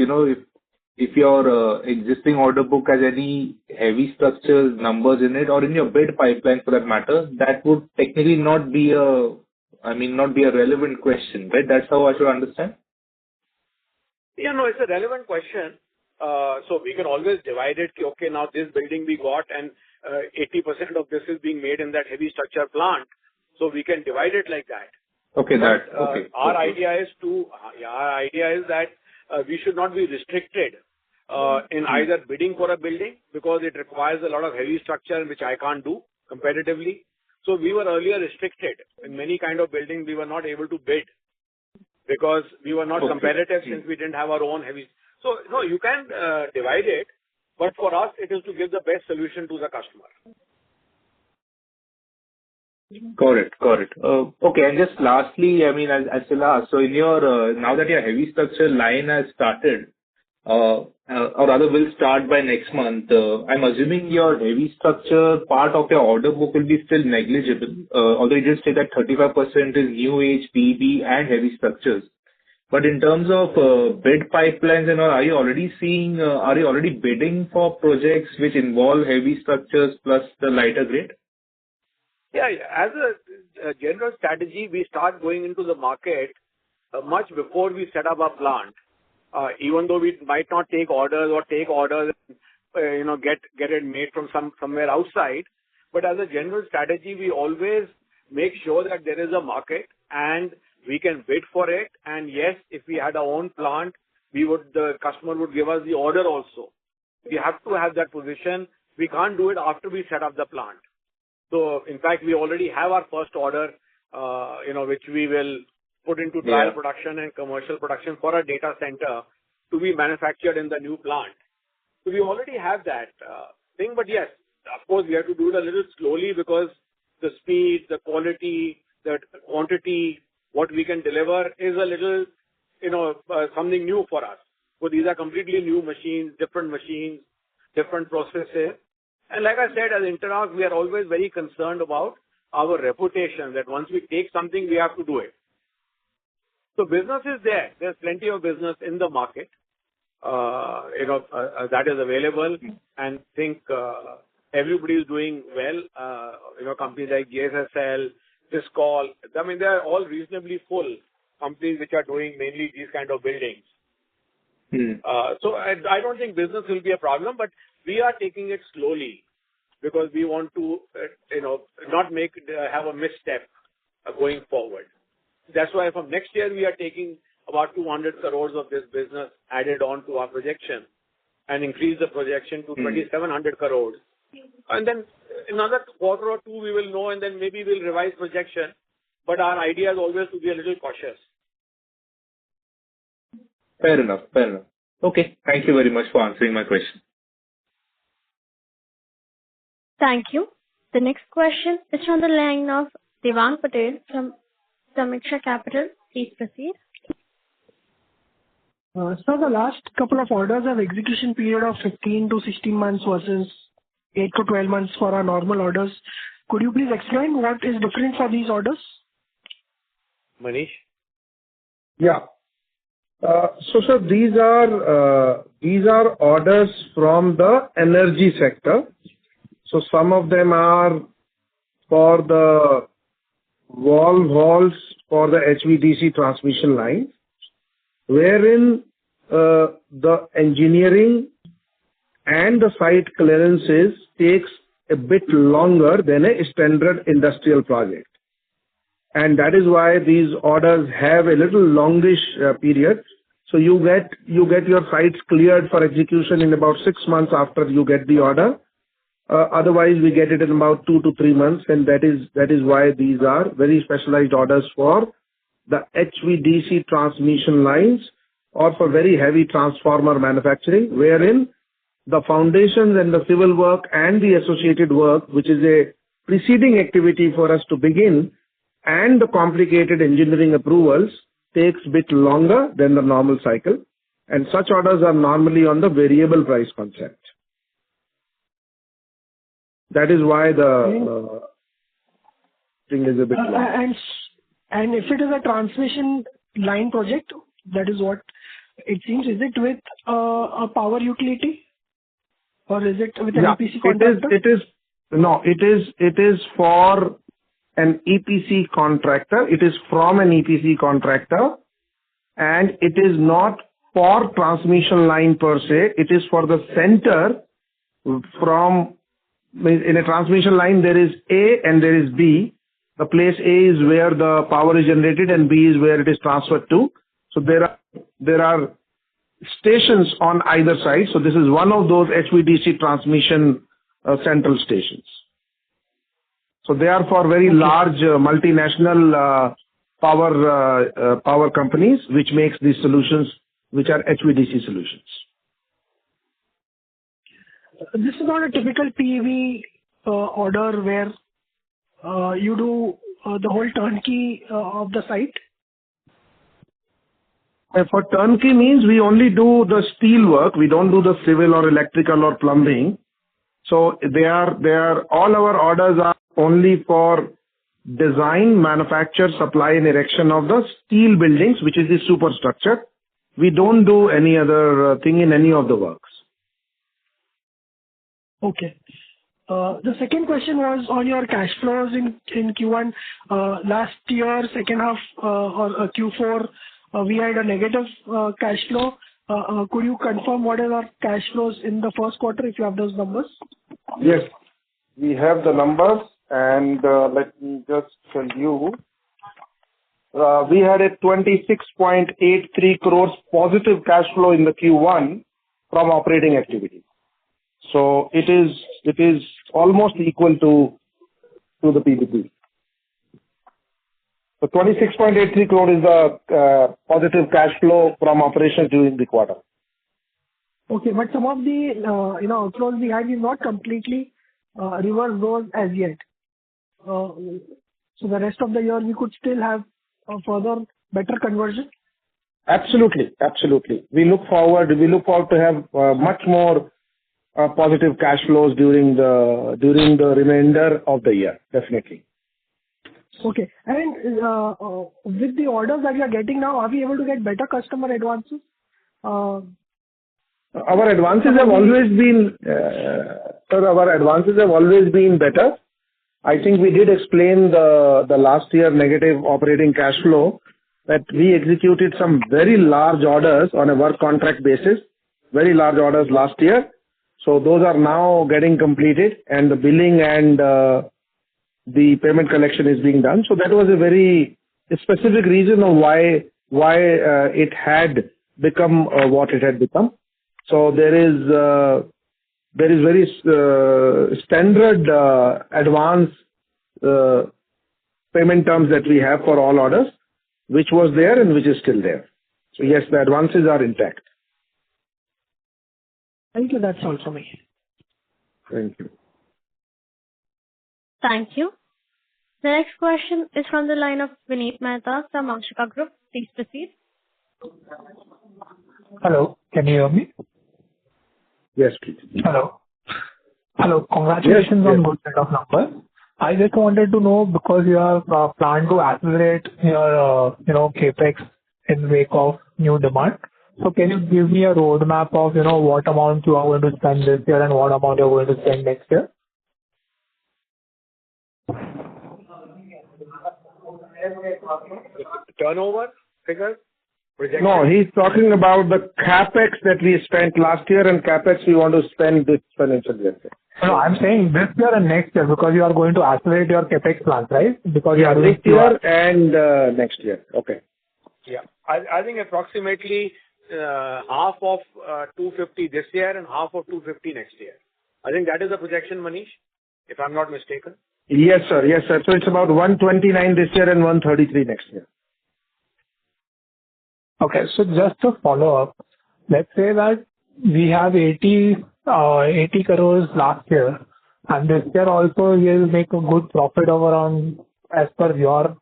if your existing order book has any heavy structures numbers in it, or in your bid pipeline for that matter, that would technically not be a relevant question, right? That's how I should understand. Yeah, no, it's a relevant question. So we can always divide it. Okay, now this building we got and 80% of this is being made in that heavy structure plant. So we can divide it like that. Okay, Our idea is that we should not be restricted in either bidding for a building because it requires a lot of heavy structure which I can't do competitively. So we were earlier restricted in many kind of buildings. We were not able to bid because we were not competitive since we didn't have our own heavy. So no, you can divide it, but for us it is to give the best solution to the customer. Got it. Okay, and just lastly, I still ask, so in your, now that your heavy structure line has started, or rather will start by next month, I'm assuming your heavy structure part of your order book will be still negligible, although you just say that 35% is new age, PEB and heavy structures. But in terms of bid pipelines and all, are you already bidding for projects which involve heavy structures plus the lighter grade? Yeah, as a general strategy, we start going into the market much before we set up our plant. Even though we might not take orders and get it made from somewhere outside, but as a general strategy, we always make sure that there is a market and we can bid for it. And yes, if we had our own plant, the customer would give us the order also. We have to have that position. We can't do it after we set up the plant. So, in fact, we already have our first order, which we will put into trial production and commercial production for a data center to be manufactured in the new plant. So, we already have that thing. But yes, of course, we have to do it a little slowly because the speed, the quality, the quantity, what we can deliver is a little, something new for us. So, these are completely new machines, different processes. And like I said, as Interarch, we are always very concerned about our reputation, that once we take something, we have to do it. So business is there. There's plenty of business in the market, that is available. And think everybody is doing well. Companies like GSSL, Syscall, they are all reasonably full companies which are doing mainly these kind of buildings. So I don't think business will be a problem, but we are taking it slowly because we want to, not have a misstep going forward. That's why from next year we are taking about 200 crores of this business added on to our projection and increase the projection to 2,700 crores. And then another quarter or two we will know, and then maybe we'll revise projection but our idea is always to be a little cautious. Fair enough. Fair enough. Okay. Thank you very much for answering my question. Thank you. The next question is from the line of Devang Patel from Samiksha Capital. Please proceed. So the last couple of orders have execution period of 15 to 16 months versus 8 to 12 months for our normal orders. Could you please explain what is different for these orders? Manish? Yeah. So sir, these are orders from the energy sector. So some of them are for the halls for the HVDC transmission lines, wherein the engineering and the site clearances takes a bit longer than a standard industrial project. And that is why these orders have a little longish period. So you get your sites cleared for execution in about 6 months after you get the order. Otherwise, we get it in about 2 to 3 months, and that is why these are very specialized orders for the HVDC transmission lines or for very heavy transformer manufacturing, wherein the foundations and the civil work and the associated work, which is a preceding activity for us to begin, and the complicated engineering approvals takes a bit longer than the normal cycle, and such orders are normally on the variable price concept. That is why the thing is a bit long. And if it is a transmission line project, that is what it seems. Is it with a power utility, or is it with an EPC contractor? It is for an EPC contractor. It is from an EPC contractor, and it is not for transmission line per se. It is for the center from. In a transmission line, there is A and there is B. The place A is where the power is generated and B is where it is transferred to. So there are stations on either side. So this is one of those HVDC transmission central stations. So they are for very large multinational power companies which makes these solutions, which are HVDC solutions. This is not a typical PEB order where you do the whole turnkey of the site. For turnkey means we only do the steel work. We don't do the civil or electrical or plumbing. So all our orders are only for design, manufacture, supply and erection of the steel buildings, which is the superstructure. We don't do any other thing in any of the works. Okay. The second question was on your cash flows in Q1. Last year, second half or Q4, we had a negative cash flow. Could you confirm what are our cash flows in the first quarter if you have those numbers? Yes, we have the numbers, and let me just tell you. We had a 26.83 crores positive cash flow in the Q1 from operating activity. So it is almost equal to the PBT. So 26.83 crore is the positive cash flow from operations during the quarter. Okay, but some of the outflows we had is not completely reverse those as yet. So the rest of the year we could still have a further better conversion. Absolutely. We look forward to have much more positive cash flows during the remainder of the year. Definitely. Okay. And with the orders that we are getting now, are we able to get better customer advances? Our advances have always been, better. I think we did explain the last year negative operating cash flow, that we executed some very large orders on a work contract basis, very large orders last year. So those are now getting completed, and the billing and the payment collection is being done. So that was a very specific reason of why it had become what it had become. So there is very standard advance payment terms that we have for all orders, which was there and which is still there. So yes, the advances are intact. Thank you. That's all for me. Thank you. Thank you. The next question is from the line of Vineet Mehta from Akshika Group. Please proceed. Hello, can you hear me? Yes, please. Hello. Hello, congratulations on good set of numbers. I just wanted to know, because you have planned to accelerate your, CapEx in wake of new demand. So can you give me a roadmap of, what amount you are going to spend this year and what amount you are going to spend next year? Turnover figures? Projection? No, he's talking about the CapEx that we spent last year and CapEx we want to spend this financial year. No, I'm saying this year and next year, because you are going to accelerate your CapEx plans, right? Because you are this year and next year. Okay. Yeah. I think approximately half of 250 this year and half of 250 next year. I think that is the projection, Manish, if I'm not mistaken. Yes, sir. Yes, sir. So it's about 129 this year and 133 next year. Okay. So just to follow up, let's say that we have 80 crores last year, and this year also we will make a good profit of around, as per your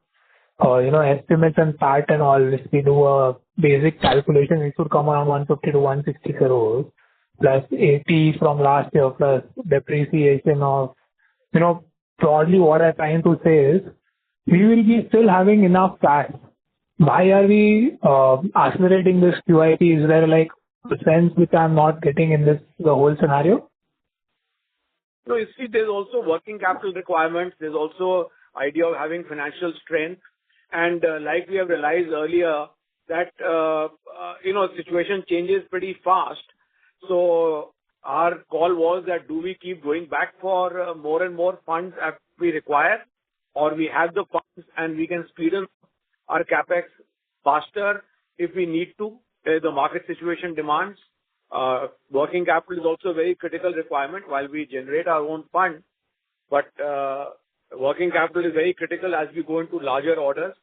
estimates and PAT and all. If we do a basic calculation, it should come around 150 to 160 crores plus 80 from last year plus depreciation of, broadly what I'm trying to say is we will be still having enough cash. Why are we accelerating this QIP? Is there like a sense which I'm not getting in the whole scenario? No, you see, there's also working capital requirements. There's also idea of having financial strength. And like we have realized earlier that, situation changes pretty fast. So our call was that do we keep going back for more and more funds as we require, or we have the funds and we can speed up our CapEx faster if we need to, the market situation demands. Working capital is also a very critical requirement while we generate our own fund, but working capital is very critical as we go into larger orders.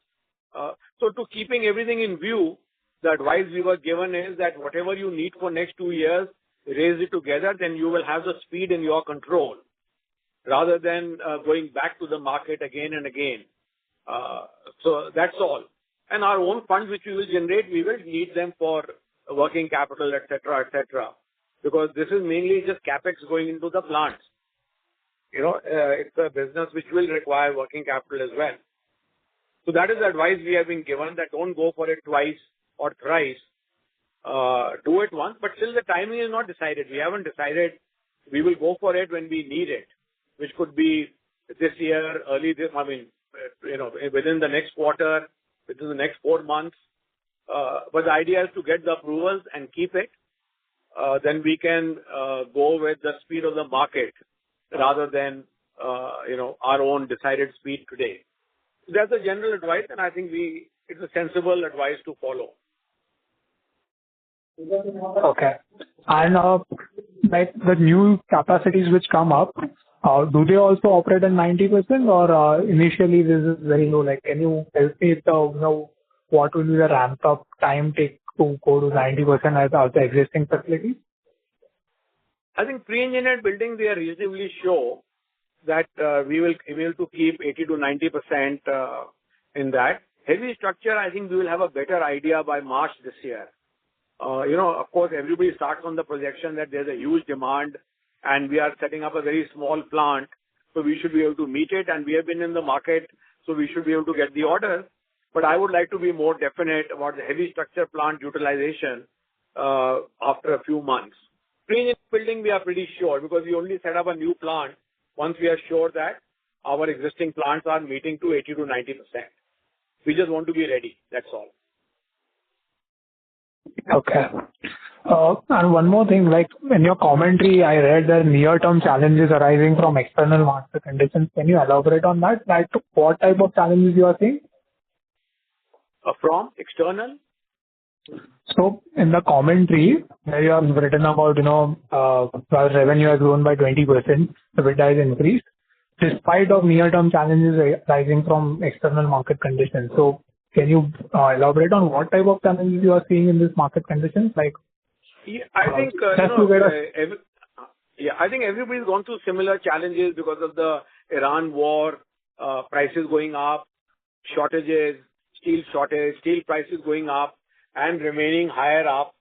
So to keeping everything in view, the advice we were given is that whatever you need for next 2 years, raise it together, then you will have the speed in your control rather than going back to the market again and again. So that's all. And our own funds which we will generate, we will need them for working capital, etc., because this is mainly just CapEx going into the plants. It's a business which will require working capital as well. So that is the advice we have been given, that don't go for it twice or thrice. Do it once, but still the timing is not decided. We haven't decided. We will go for it when we need it, which could be this year, within the next quarter, within the next 4 months. But the idea is to get the approvals and keep it. Then we can go with the speed of the market rather than, our own decided speed today. So that's a general advice, and I think it's a sensible advice to follow. Okay. And like the new capacities which come up, do they also operate at 90% or initially this is very low? Like, can you help me with what will be the ramp up time take to go to 90% as the existing facilities? I think pre-engineered buildings, we are reasonably sure that we will be able to keep 80 to 90% in that. Heavy structure, I think we will have a better idea by March this year. Of course, everybody starts on the projection that there's a huge demand and we are setting up a very small plant, so we should be able to meet it, and we have been in the market, so we should be able to get the orders. But I would like to be more definite about the heavy structure plant utilization after a few months. Pre-engineered building, we are pretty sure because we only set up a new plant once we are sure that our existing plants are meeting to 80 to 90%. We just want to be ready. That's all. Okay. And one more thing, like in your commentary, I read there are near-term challenges arising from external market conditions. Can you elaborate on that? Like what type of challenges you are seeing? From external? So in the commentary, where you have written about, revenue has grown by 20%, EBITDA is increased. despite of near-term challenges rising from external market conditions. So can you elaborate on what type of challenges you are seeing in this market conditions? Like, Yeah, I think, just to get a I think everybody's gone through similar challenges because of the Iran war, prices going up, shortages, steel shortage, steel prices going up and remaining higher up,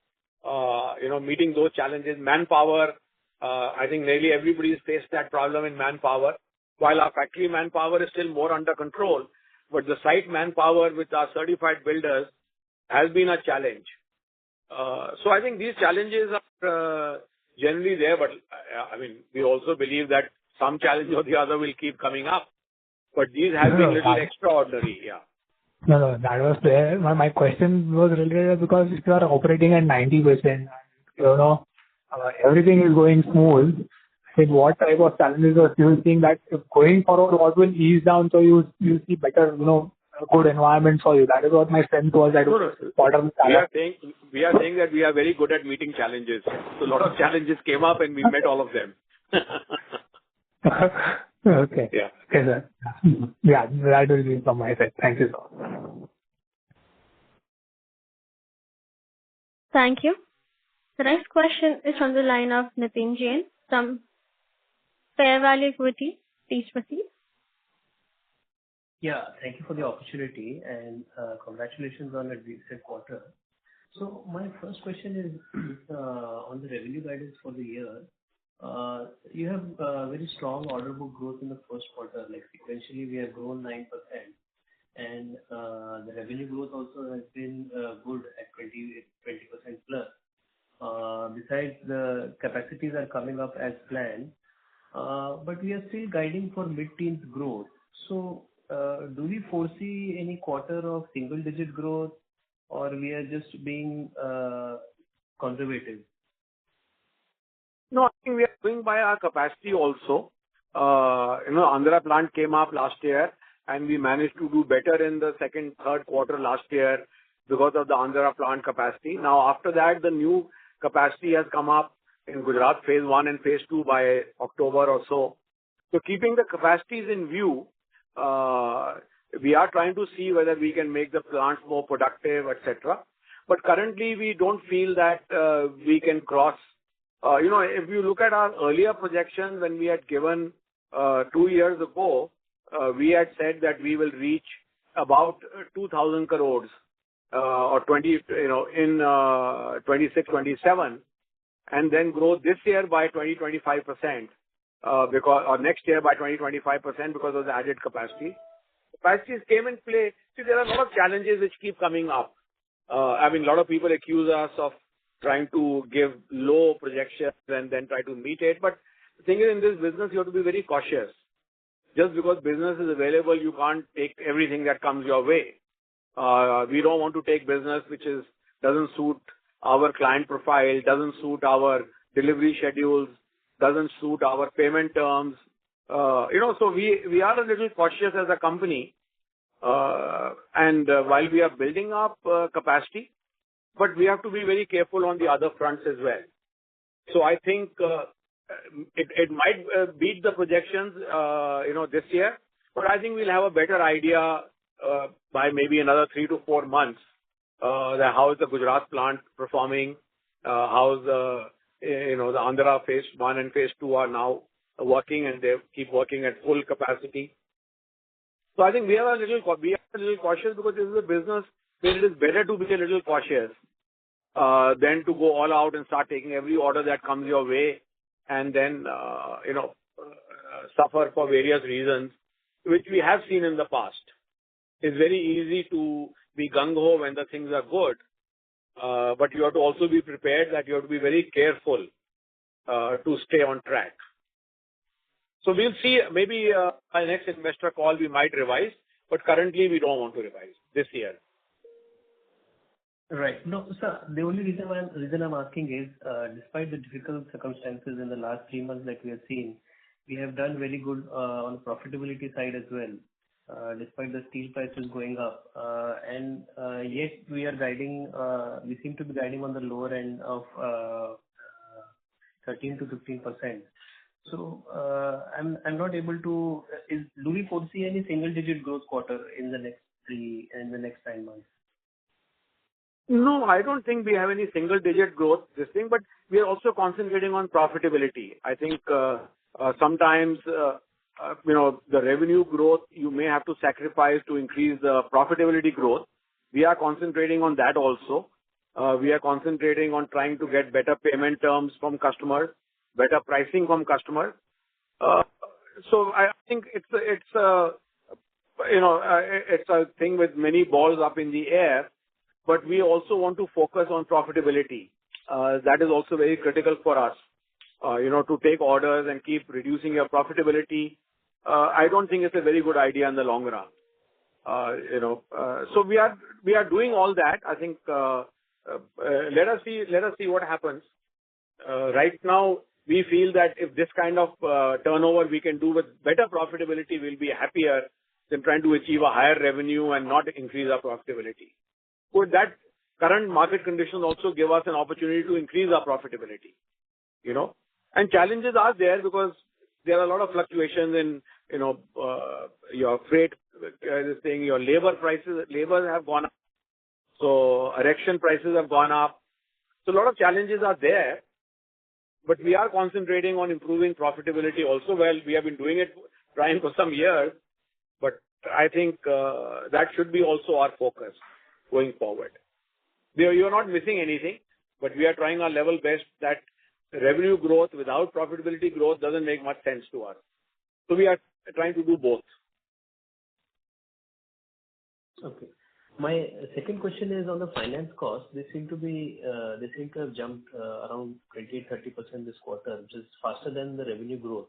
meeting those challenges. Manpower, I think nearly everybody's faced that problem in manpower. While our factory manpower is still more under control, but the site manpower with our certified builders has been a challenge. So I think these challenges are generally there, but I mean, we also believe that some challenge or the other will keep coming up. But these have been little extraordinary, yeah. No, that was there. My question was related because if you are operating at 90%, everything is going smooth, then what type of challenges are you seeing that if going forward, what will ease down so you see better, good environment for you? That is what my sense was. We are saying that we are very good at meeting challenges. So a lot of challenges came up and we met all of them. Okay. Yeah. Okay, sir. Yeah, that will be from my side. Thank you, sir. Thank you. The next question is from the line of Nitin Jain from Fair Value Equity. Please proceed. Yeah, thank you for the opportunity and congratulations on a decent quarter. So my first question is on the revenue guidance for the year. You have very strong order book growth in the first quarter. Like sequentially, we have grown 9%, and the revenue growth also has been good at 20% plus. Besides, the capacities are coming up as planned, but we are still guiding for mid-teens growth. So, do we foresee any quarter of single-digit growth, or we are just being conservative? No, I think we are going by our capacity also. Andhra plant came up last year, and we managed to do better in the second, third quarter last year because of the Andhra plant capacity. Now, after that, the new capacity has come up in Gujarat, phase 1 and phase 2 by October or so. So keeping the capacities in view, we are trying to see whether we can make the plants more productive, etc. But currently, we don't feel that we can cross. If you look at our earlier projections when we had given 2 years ago, we had said that we will reach about 2,000 crores or 20, in 26-27, and then grow this year by 20-25%, or next year by 20-25% because of the added capacity. Capacities came in play. See, there are a lot of challenges which keep coming up. A lot of people accuse us of trying to give low projections and then try to meet it. But the thing is, in this business, you have to be very cautious. Just because business is available, you can't take everything that comes your way. We don't want to take business which doesn't suit our client profile, doesn't suit our delivery schedules, doesn't suit our payment terms. So we are a little cautious as a company. And while we are building up capacity, but we have to be very careful on the other fronts as well. So I think it might beat the projections, this year, but I think we'll have a better idea by maybe another 3 to 4 months that how is the Gujarat plant performing, how's the Andhra phase 1 and phase 2 are now working and they keep working at full capacity. So I think we are a little cautious because this is a business where it is better to be a little cautious than to go all out and start taking every order that comes your way and then, suffer for various reasons, which we have seen in the past. It's very easy to be gung-ho when the things are good, but you have to also be prepared that you have to be very careful to stay on track. So we'll see, maybe by next investor call we might revise, but currently we don't want to revise this year. Right. No, sir, the only reason I'm asking is, despite the difficult circumstances in the last 3 months that we have seen, we have done very good on the profitability side as well, despite the steel prices going up. And yet we are guiding, we seem to be guiding on the lower end of 13 to 15%. So I'm not able to. Do we foresee any single-digit growth quarter in the next 9 months? No, I don't think we have any single-digit growth this thing, but we are also concentrating on profitability. I think sometimes the revenue growth you may have to sacrifice to increase the profitability growth. We are concentrating on that also. We are concentrating on trying to get better payment terms from customers, better pricing from customers. So I think it's a thing with many balls up in the air, but we also want to focus on profitability. That is also very critical for us. To take orders and keep reducing your profitability. I don't think it's a very good idea in the long run. So we are doing all that. I think let us see what happens. Right now, we feel that if this kind of turnover we can do with better profitability, we'll be happier than trying to achieve a higher revenue and not increase our profitability. Would that current market conditions also give us an opportunity to increase our profitability? And challenges are there because there are a lot of fluctuations in your freight, your labor have gone up. So erection prices have gone up. So a lot of challenges are there, but we are concentrating on improving profitability also. Well, we have been trying for some years, but I think that should be also our focus going forward. You're not missing anything, but we are trying our level best. That revenue growth without profitability growth doesn't make much sense to us. So we are trying to do both. Okay. My second question is on the finance cost. They seem to have jumped around 28-30% this quarter, which is faster than the revenue growth.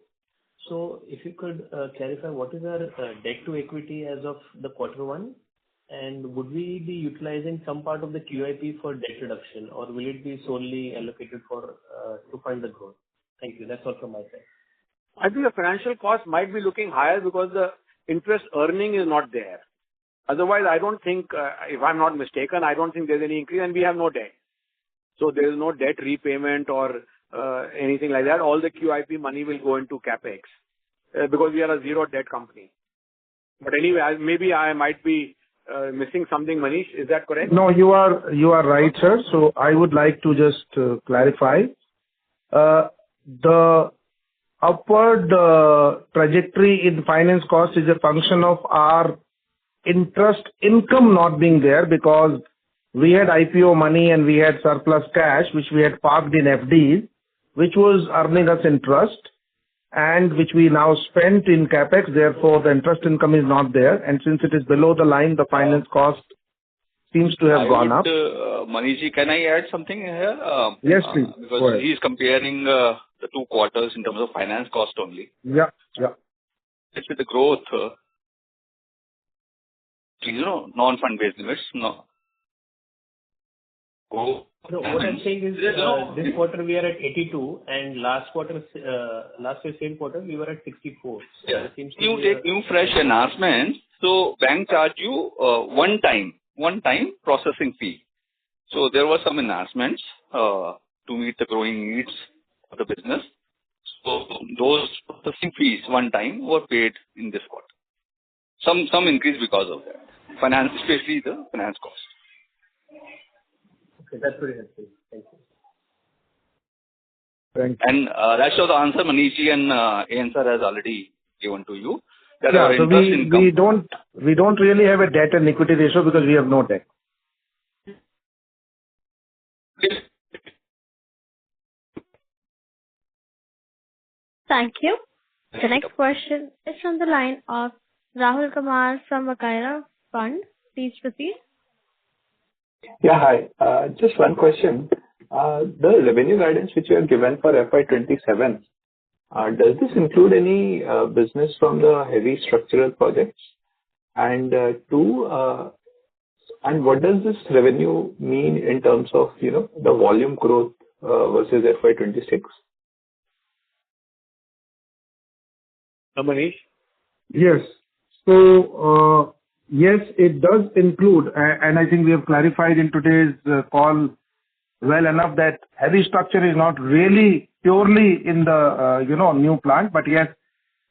So if you could clarify what is our debt to equity as of the quarter one, and would we be utilizing some part of the QIP for debt reduction, or will it be solely allocated to fund the growth? Thank you. That's all from my side. I think the financial cost might be looking higher because the interest earning is not there. Otherwise, I don't think, if I'm not mistaken, I don't think there's any increase, and we have no debt. So there is no debt repayment or anything like that. All the QIP money will go into CapEx because we are a zero debt company. But anyway, maybe I might be missing something, Manish. Is that correct? No, you are right, sir. So I would like to just clarify. The upward trajectory in finance cost is a function of our interest income not being there because we had IPO money and we had surplus cash which we had parked in FDs, which was earning us interest and which we now spent in CapEx. Therefore, the interest income is not there. And since it is below the line, the finance cost seems to have gone up. Manishji, can I add something here? Yes, please. Because he is comparing the 2 quarters in terms of finance cost only. Yeah. It's with the growth, non-fund based limits. No. No, what I'm saying is this quarter we are at 82 and last year same quarter we were at 64. So yeah. You take new fresh announcements, so bank charge you one time processing fee. So there were some announcements to meet the growing needs of the business. So those processing fees one time were paid in this quarter. Some increase because of that. Finance, especially the finance cost. Okay, that's very helpful. Thank you. Thank you. And rest of the answer Manishji and answer has already given to you. That yeah, so we don't really have a debt and equity ratio because we have no debt. Thank you. The next question is from the line of Rahul Kumar from Vakaira Fund. Please proceed. Yeah, hi. Just one question. The revenue guidance which you have given for FY27, does this include any business from the heavy structural projects? And and what does this revenue mean in terms of, the volume growth versus FY26? Manish? Yes. So, yes, it does include, and I think we have clarified in today's call well enough that heavy structure is not really purely in the, new plant. But yes,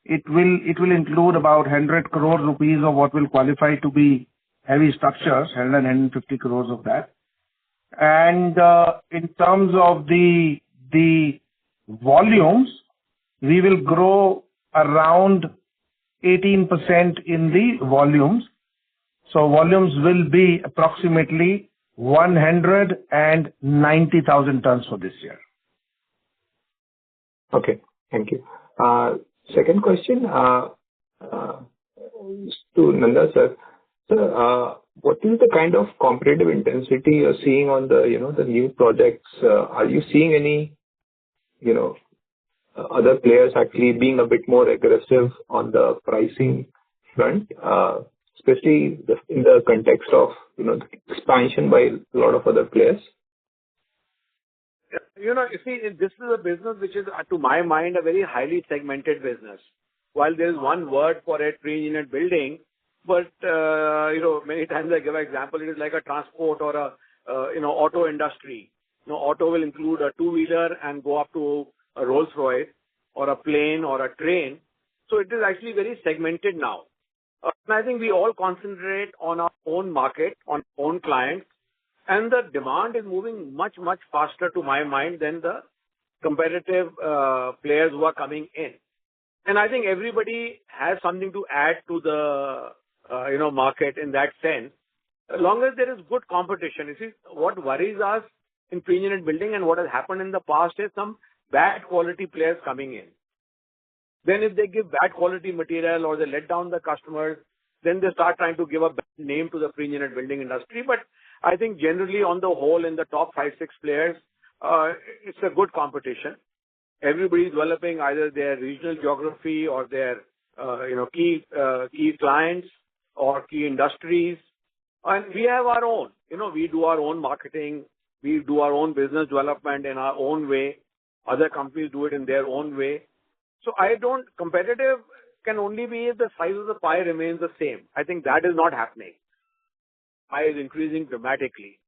it will include about 100 crore rupees of what will qualify to be heavy structures, 150 crores of that. And in terms of the volumes, we will grow around 18% in the volumes. So volumes will be approximately 190,000 tons for this year. Okay. Thank you. Second question to Nanda sir. Sir, what is the kind of competitive intensity you're seeing on the, the new projects? Are you seeing any, other players actually being a bit more aggressive on the pricing front, especially in the context of, the expansion by a lot of other players? You see, this is a business which is, to my mind, a very highly segmented business. While there is one word for it, pre-engineered building, but, many times I give an example, it is like a transport or a, auto industry. Auto will include a two-wheeler and go up to a Rolls-Royce or a plane or a train. So it is actually very segmented now. And I think we all concentrate on our own market, on own clients, and the demand is moving much, much faster to my mind than the competitive players who are coming in. And I think everybody has something to add to the, market in that sense. As long as there is good competition, you see, what worries us in pre-engineered building and what has happened in the past is some bad quality players coming in. Then if they give bad quality material or they let down the customers, then they start trying to give a bad name to the pre-engineered building industry. But I think generally on the whole in the top 5-6 players, it's a good competition. Everybody is developing either their regional geography or their, key clients or key industries. And we have our own, we do our own marketing. We do our own business development in our own way. Other companies do it in their own way. So competitive can only be if the size of the pie remains the same. I think that is not happening. Pie is increasing dramatically.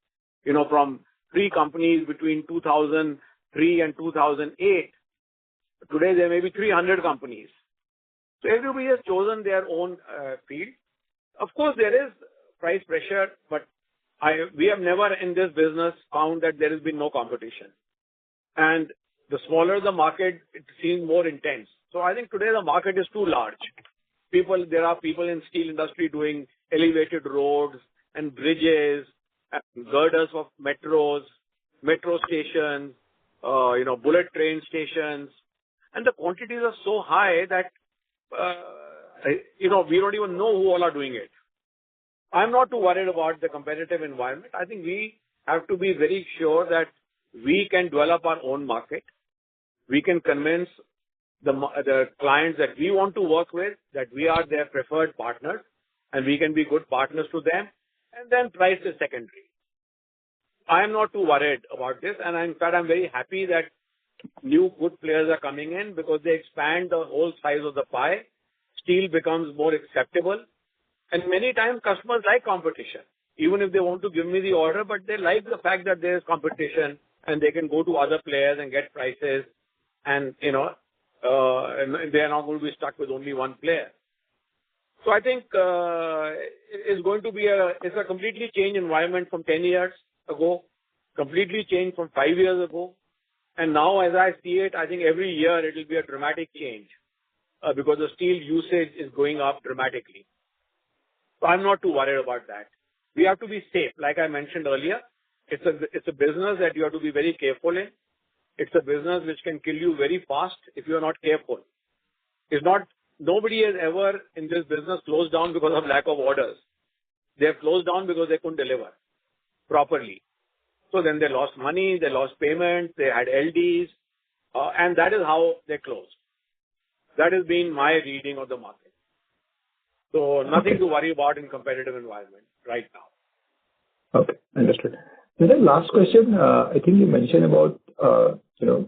From 3 companies between 2003 and 2008, today there may be 300 companies. So everybody has chosen their own field. Of course, there is price pressure, but we have never in this business found that there has been no competition. And the smaller the market, it seems more intense. So I think today the market is too large. There are people in steel industry doing elevated roads and bridges and girders of metros, metro stations, bullet train stations. And the quantities are so high that, we don't even know who all are doing it. I'm not too worried about the competitive environment. I think we have to be very sure that we can develop our own market. We can convince the clients that we want to work with, that we are their preferred partners, and we can be good partners to them, and then price is secondary. I am not too worried about this, and in fact, I'm very happy that new good players are coming in because they expand the whole size of the pie. Steel becomes more acceptable, and many times customers like competition, even if they want to give me the order, but they like the fact that there is competition and they can go to other players and get prices, and and they are not going to be stuck with only one player. So I think it's going to be it's a completely changed environment from 10 years ago, completely changed from 5 years ago. And now as I see it, I think every year it will be a dramatic change because the steel usage is going up dramatically. So I'm not too worried about that. We have to be safe. Like I mentioned earlier, it's a business that you have to be very careful in. It's a business which can kill you very fast if you are not careful. Nobody has ever in this business closed down because of lack of orders. They have closed down because they couldn't deliver properly. So then they lost money, they lost payments, they had LDs, and that is how they closed. That has been my reading of the market. So nothing to worry about in competitive environment right now. Okay, understood. And then last question, I think you mentioned about,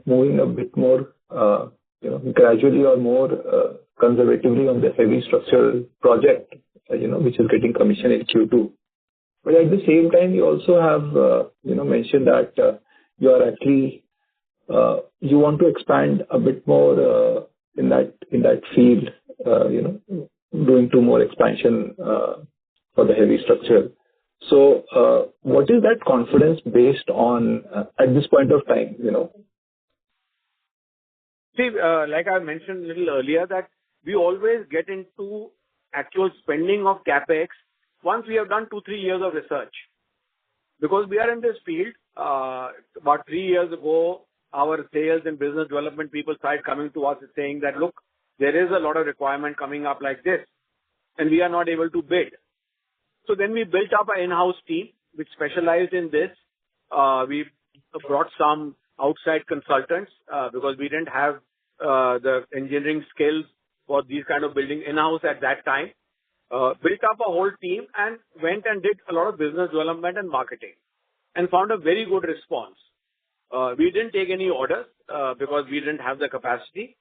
moving a bit more, gradually or more conservatively on the heavy structural project, which is getting commissioned in Q2. But at the same time, you also have, mentioned that you are actually you want to expand a bit more in that field, doing two more expansion for the heavy structure. So, what is that confidence based on at this point of time? See, like I mentioned a little earlier, that we always get into actual spending of capex once we have done 2-3 years of research. Because we are in this field, about 3 years ago, our sales and business development people started coming to us and saying that, look, there is a lot of requirement coming up like this, and we are not able to bid. So then we built up an in-house team which specialized in this. We brought some outside consultants because we didn't have the engineering skills for these kind of building in-house at that time. Built up a whole team and went and did a lot of business development and marketing and found a very good response. We didn't take any orders because we didn't have the capacity.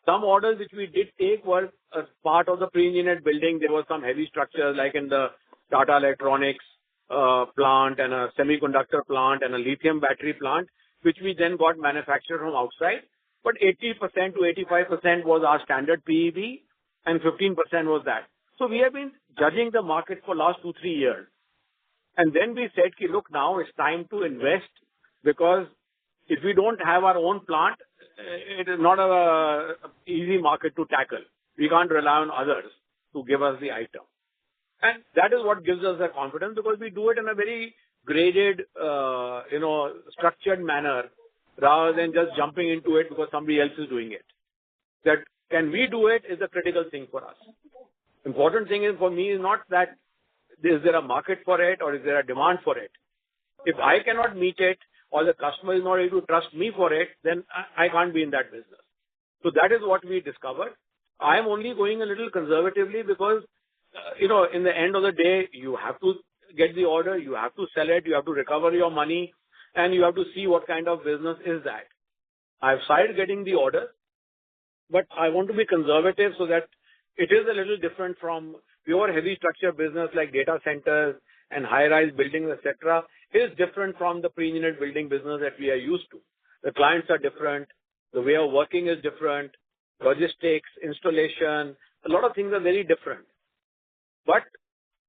Some orders which we did take were as part of the pre-engineered building. There were some heavy structures like in the Tata Electronics plant and a semiconductor plant and a lithium battery plant, which we then got manufactured from outside. But 80% to 85% was our standard PEB and 15% was that. So we have been judging the market for last 2-3 years. And then we said, look, now it's time to invest, because if we don't have our own plant, it is not a easy market to tackle. We can't rely on others to give us the item. And that is what gives us the confidence, because we do it in a very graded, structured manner rather than just jumping into it because somebody else is doing it. That can we do it is a critical thing for us. Important thing is for me is not that is there a market for it or is there a demand for it. If I cannot meet it or the customer is not able to trust me for it, then I can't be in that business. So that is what we discovered. I am only going a little conservatively because, in the end of the day, you have to get the order, you have to sell it, you have to recover your money, and you have to see what kind of business is that. I've started getting the order, but I want to be conservative so that it is a little different from pure heavy structure business like data centers and high-rise buildings, etc. It is different from the pre-engineered building business that we are used to. The clients are different. The way of working is different. Logistics, installation, a lot of things are very different. But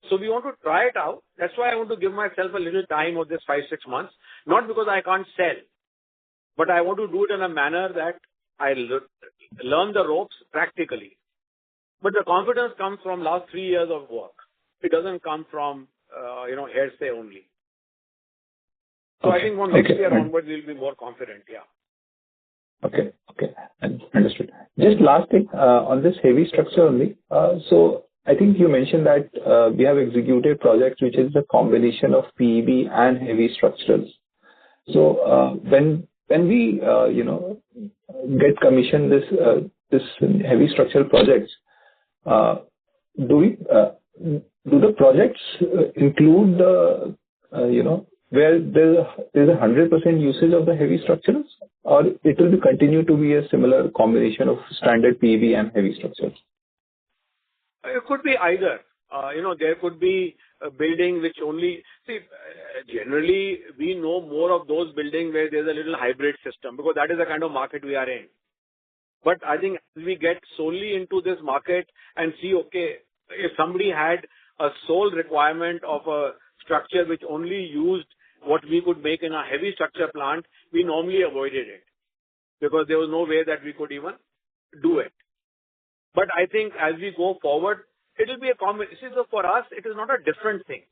so we want to try it out. That's why I want to give myself a little time of this 5-6 months. Not because I can't sell, but I want to do it in a manner that I learn the ropes practically. But the confidence comes from last 3 years of work. It doesn't come from, hearsay only. So I think from next year onwards, we'll be more confident, yeah. Okay. Understood. Just last thing, on this heavy structure only. So I think you mentioned that we have executed projects which is a combination of PEB and heavy structures. So when we, get commissioned this heavy structural projects, do the projects include the, where there's a 100% usage of the heavy structures, or it will continue to be a similar combination of standard PEB and heavy structures? It could be either. There could be a building which only... See, generally, we know more of those buildings where there's a little hybrid system, because that is the kind of market we are in. But I think as we get solely into this market and see, okay, if somebody had a sole requirement of a structure which only used what we could make in a heavy structure plant, we normally avoided it because there was no way that we could even do it. But I think as we go forward, it will be a combination. So for us, it is not a different thing.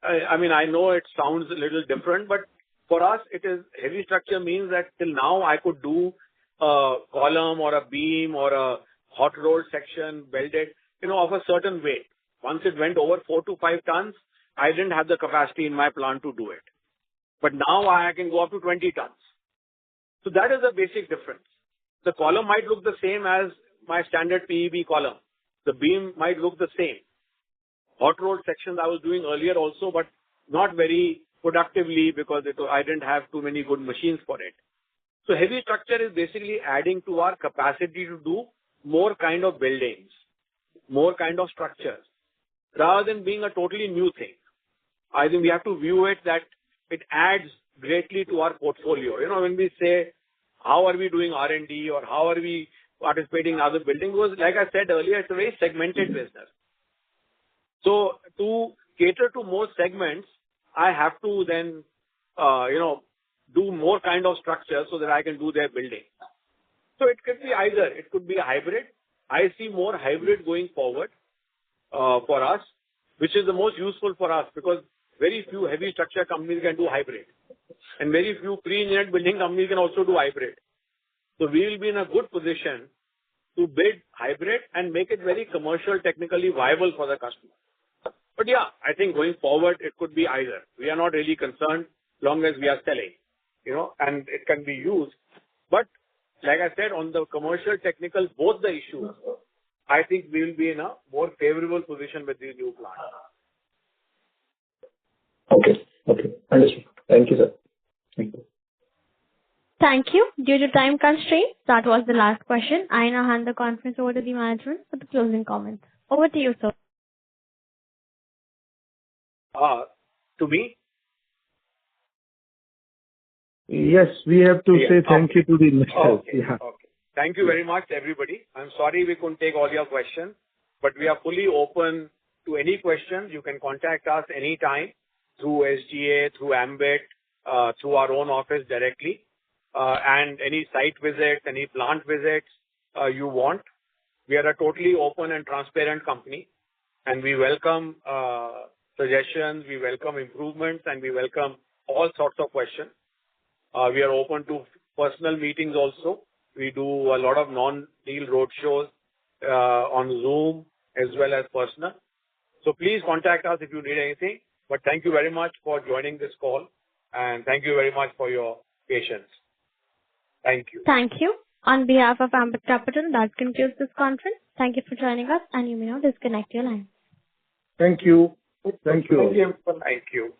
I know it sounds a little different, but for us, it is heavy structure means that till now I could do a column or a beam or a hot rolled section welded, of a certain weight. Once it went over 4 to 5 tons, I didn't have the capacity in my plant to do it. But now I can go up to 20 tons. So that is the basic difference. The column might look the same as my standard PEB column. The beam might look the same. Hot rolled sections I was doing earlier also, but not very productively because I didn't have too many good machines for it. So heavy structure is basically adding to our capacity to do more kind of buildings, more kind of structures, rather than being a totally new thing. I think we have to view it that it adds greatly to our portfolio. When we say how are we doing R&D or how are we participating in other buildings? Because like I said earlier, it's a very segmented business. So to cater to more segments, I have to then, do more kind of structure so that I can do their building. So it could be either. It could be a hybrid. I see more hybrid going forward for us, which is the most useful for us because very few heavy structure companies can do hybrid. And very few pre-engineered building companies can also do hybrid. So we will be in a good position to bid hybrid and make it very commercial, technically viable for the customer. But yeah, I think going forward, it could be either. We are not really concerned long as we are selling, and it can be used. But like I said, on the commercial, technical, both the issues, I think we will be in a more favorable position with these new plants. Okay. Understood. Thank you, sir. Thank you. Thank you. Due to time constraints, that was the last question. I now hand the conference over to the management for the closing comments. Over to you, sir. To me? Yes, we have to say thank you to the investors. Okay. Thank you very much, everybody. I'm sorry we couldn't take all your questions, but we are fully open to any questions. You can contact us anytime through SGA, through Ambit, through our own office directly, and any site visits, any plant visits you want. We are a totally open and transparent company, and we welcome suggestions, we welcome improvements, and we welcome all sorts of questions. We are open to personal meetings also. We do a lot of non-deal roadshows on Zoom as well as personal. So please contact us if you need anything. But thank you very much for joining this call, and thank you very much for your patience. Thank you. Thank you. On behalf of Ambit Capital, that concludes this conference. Thank you for joining us, and you may now disconnect your line. Thank you. Thank you. Thank you.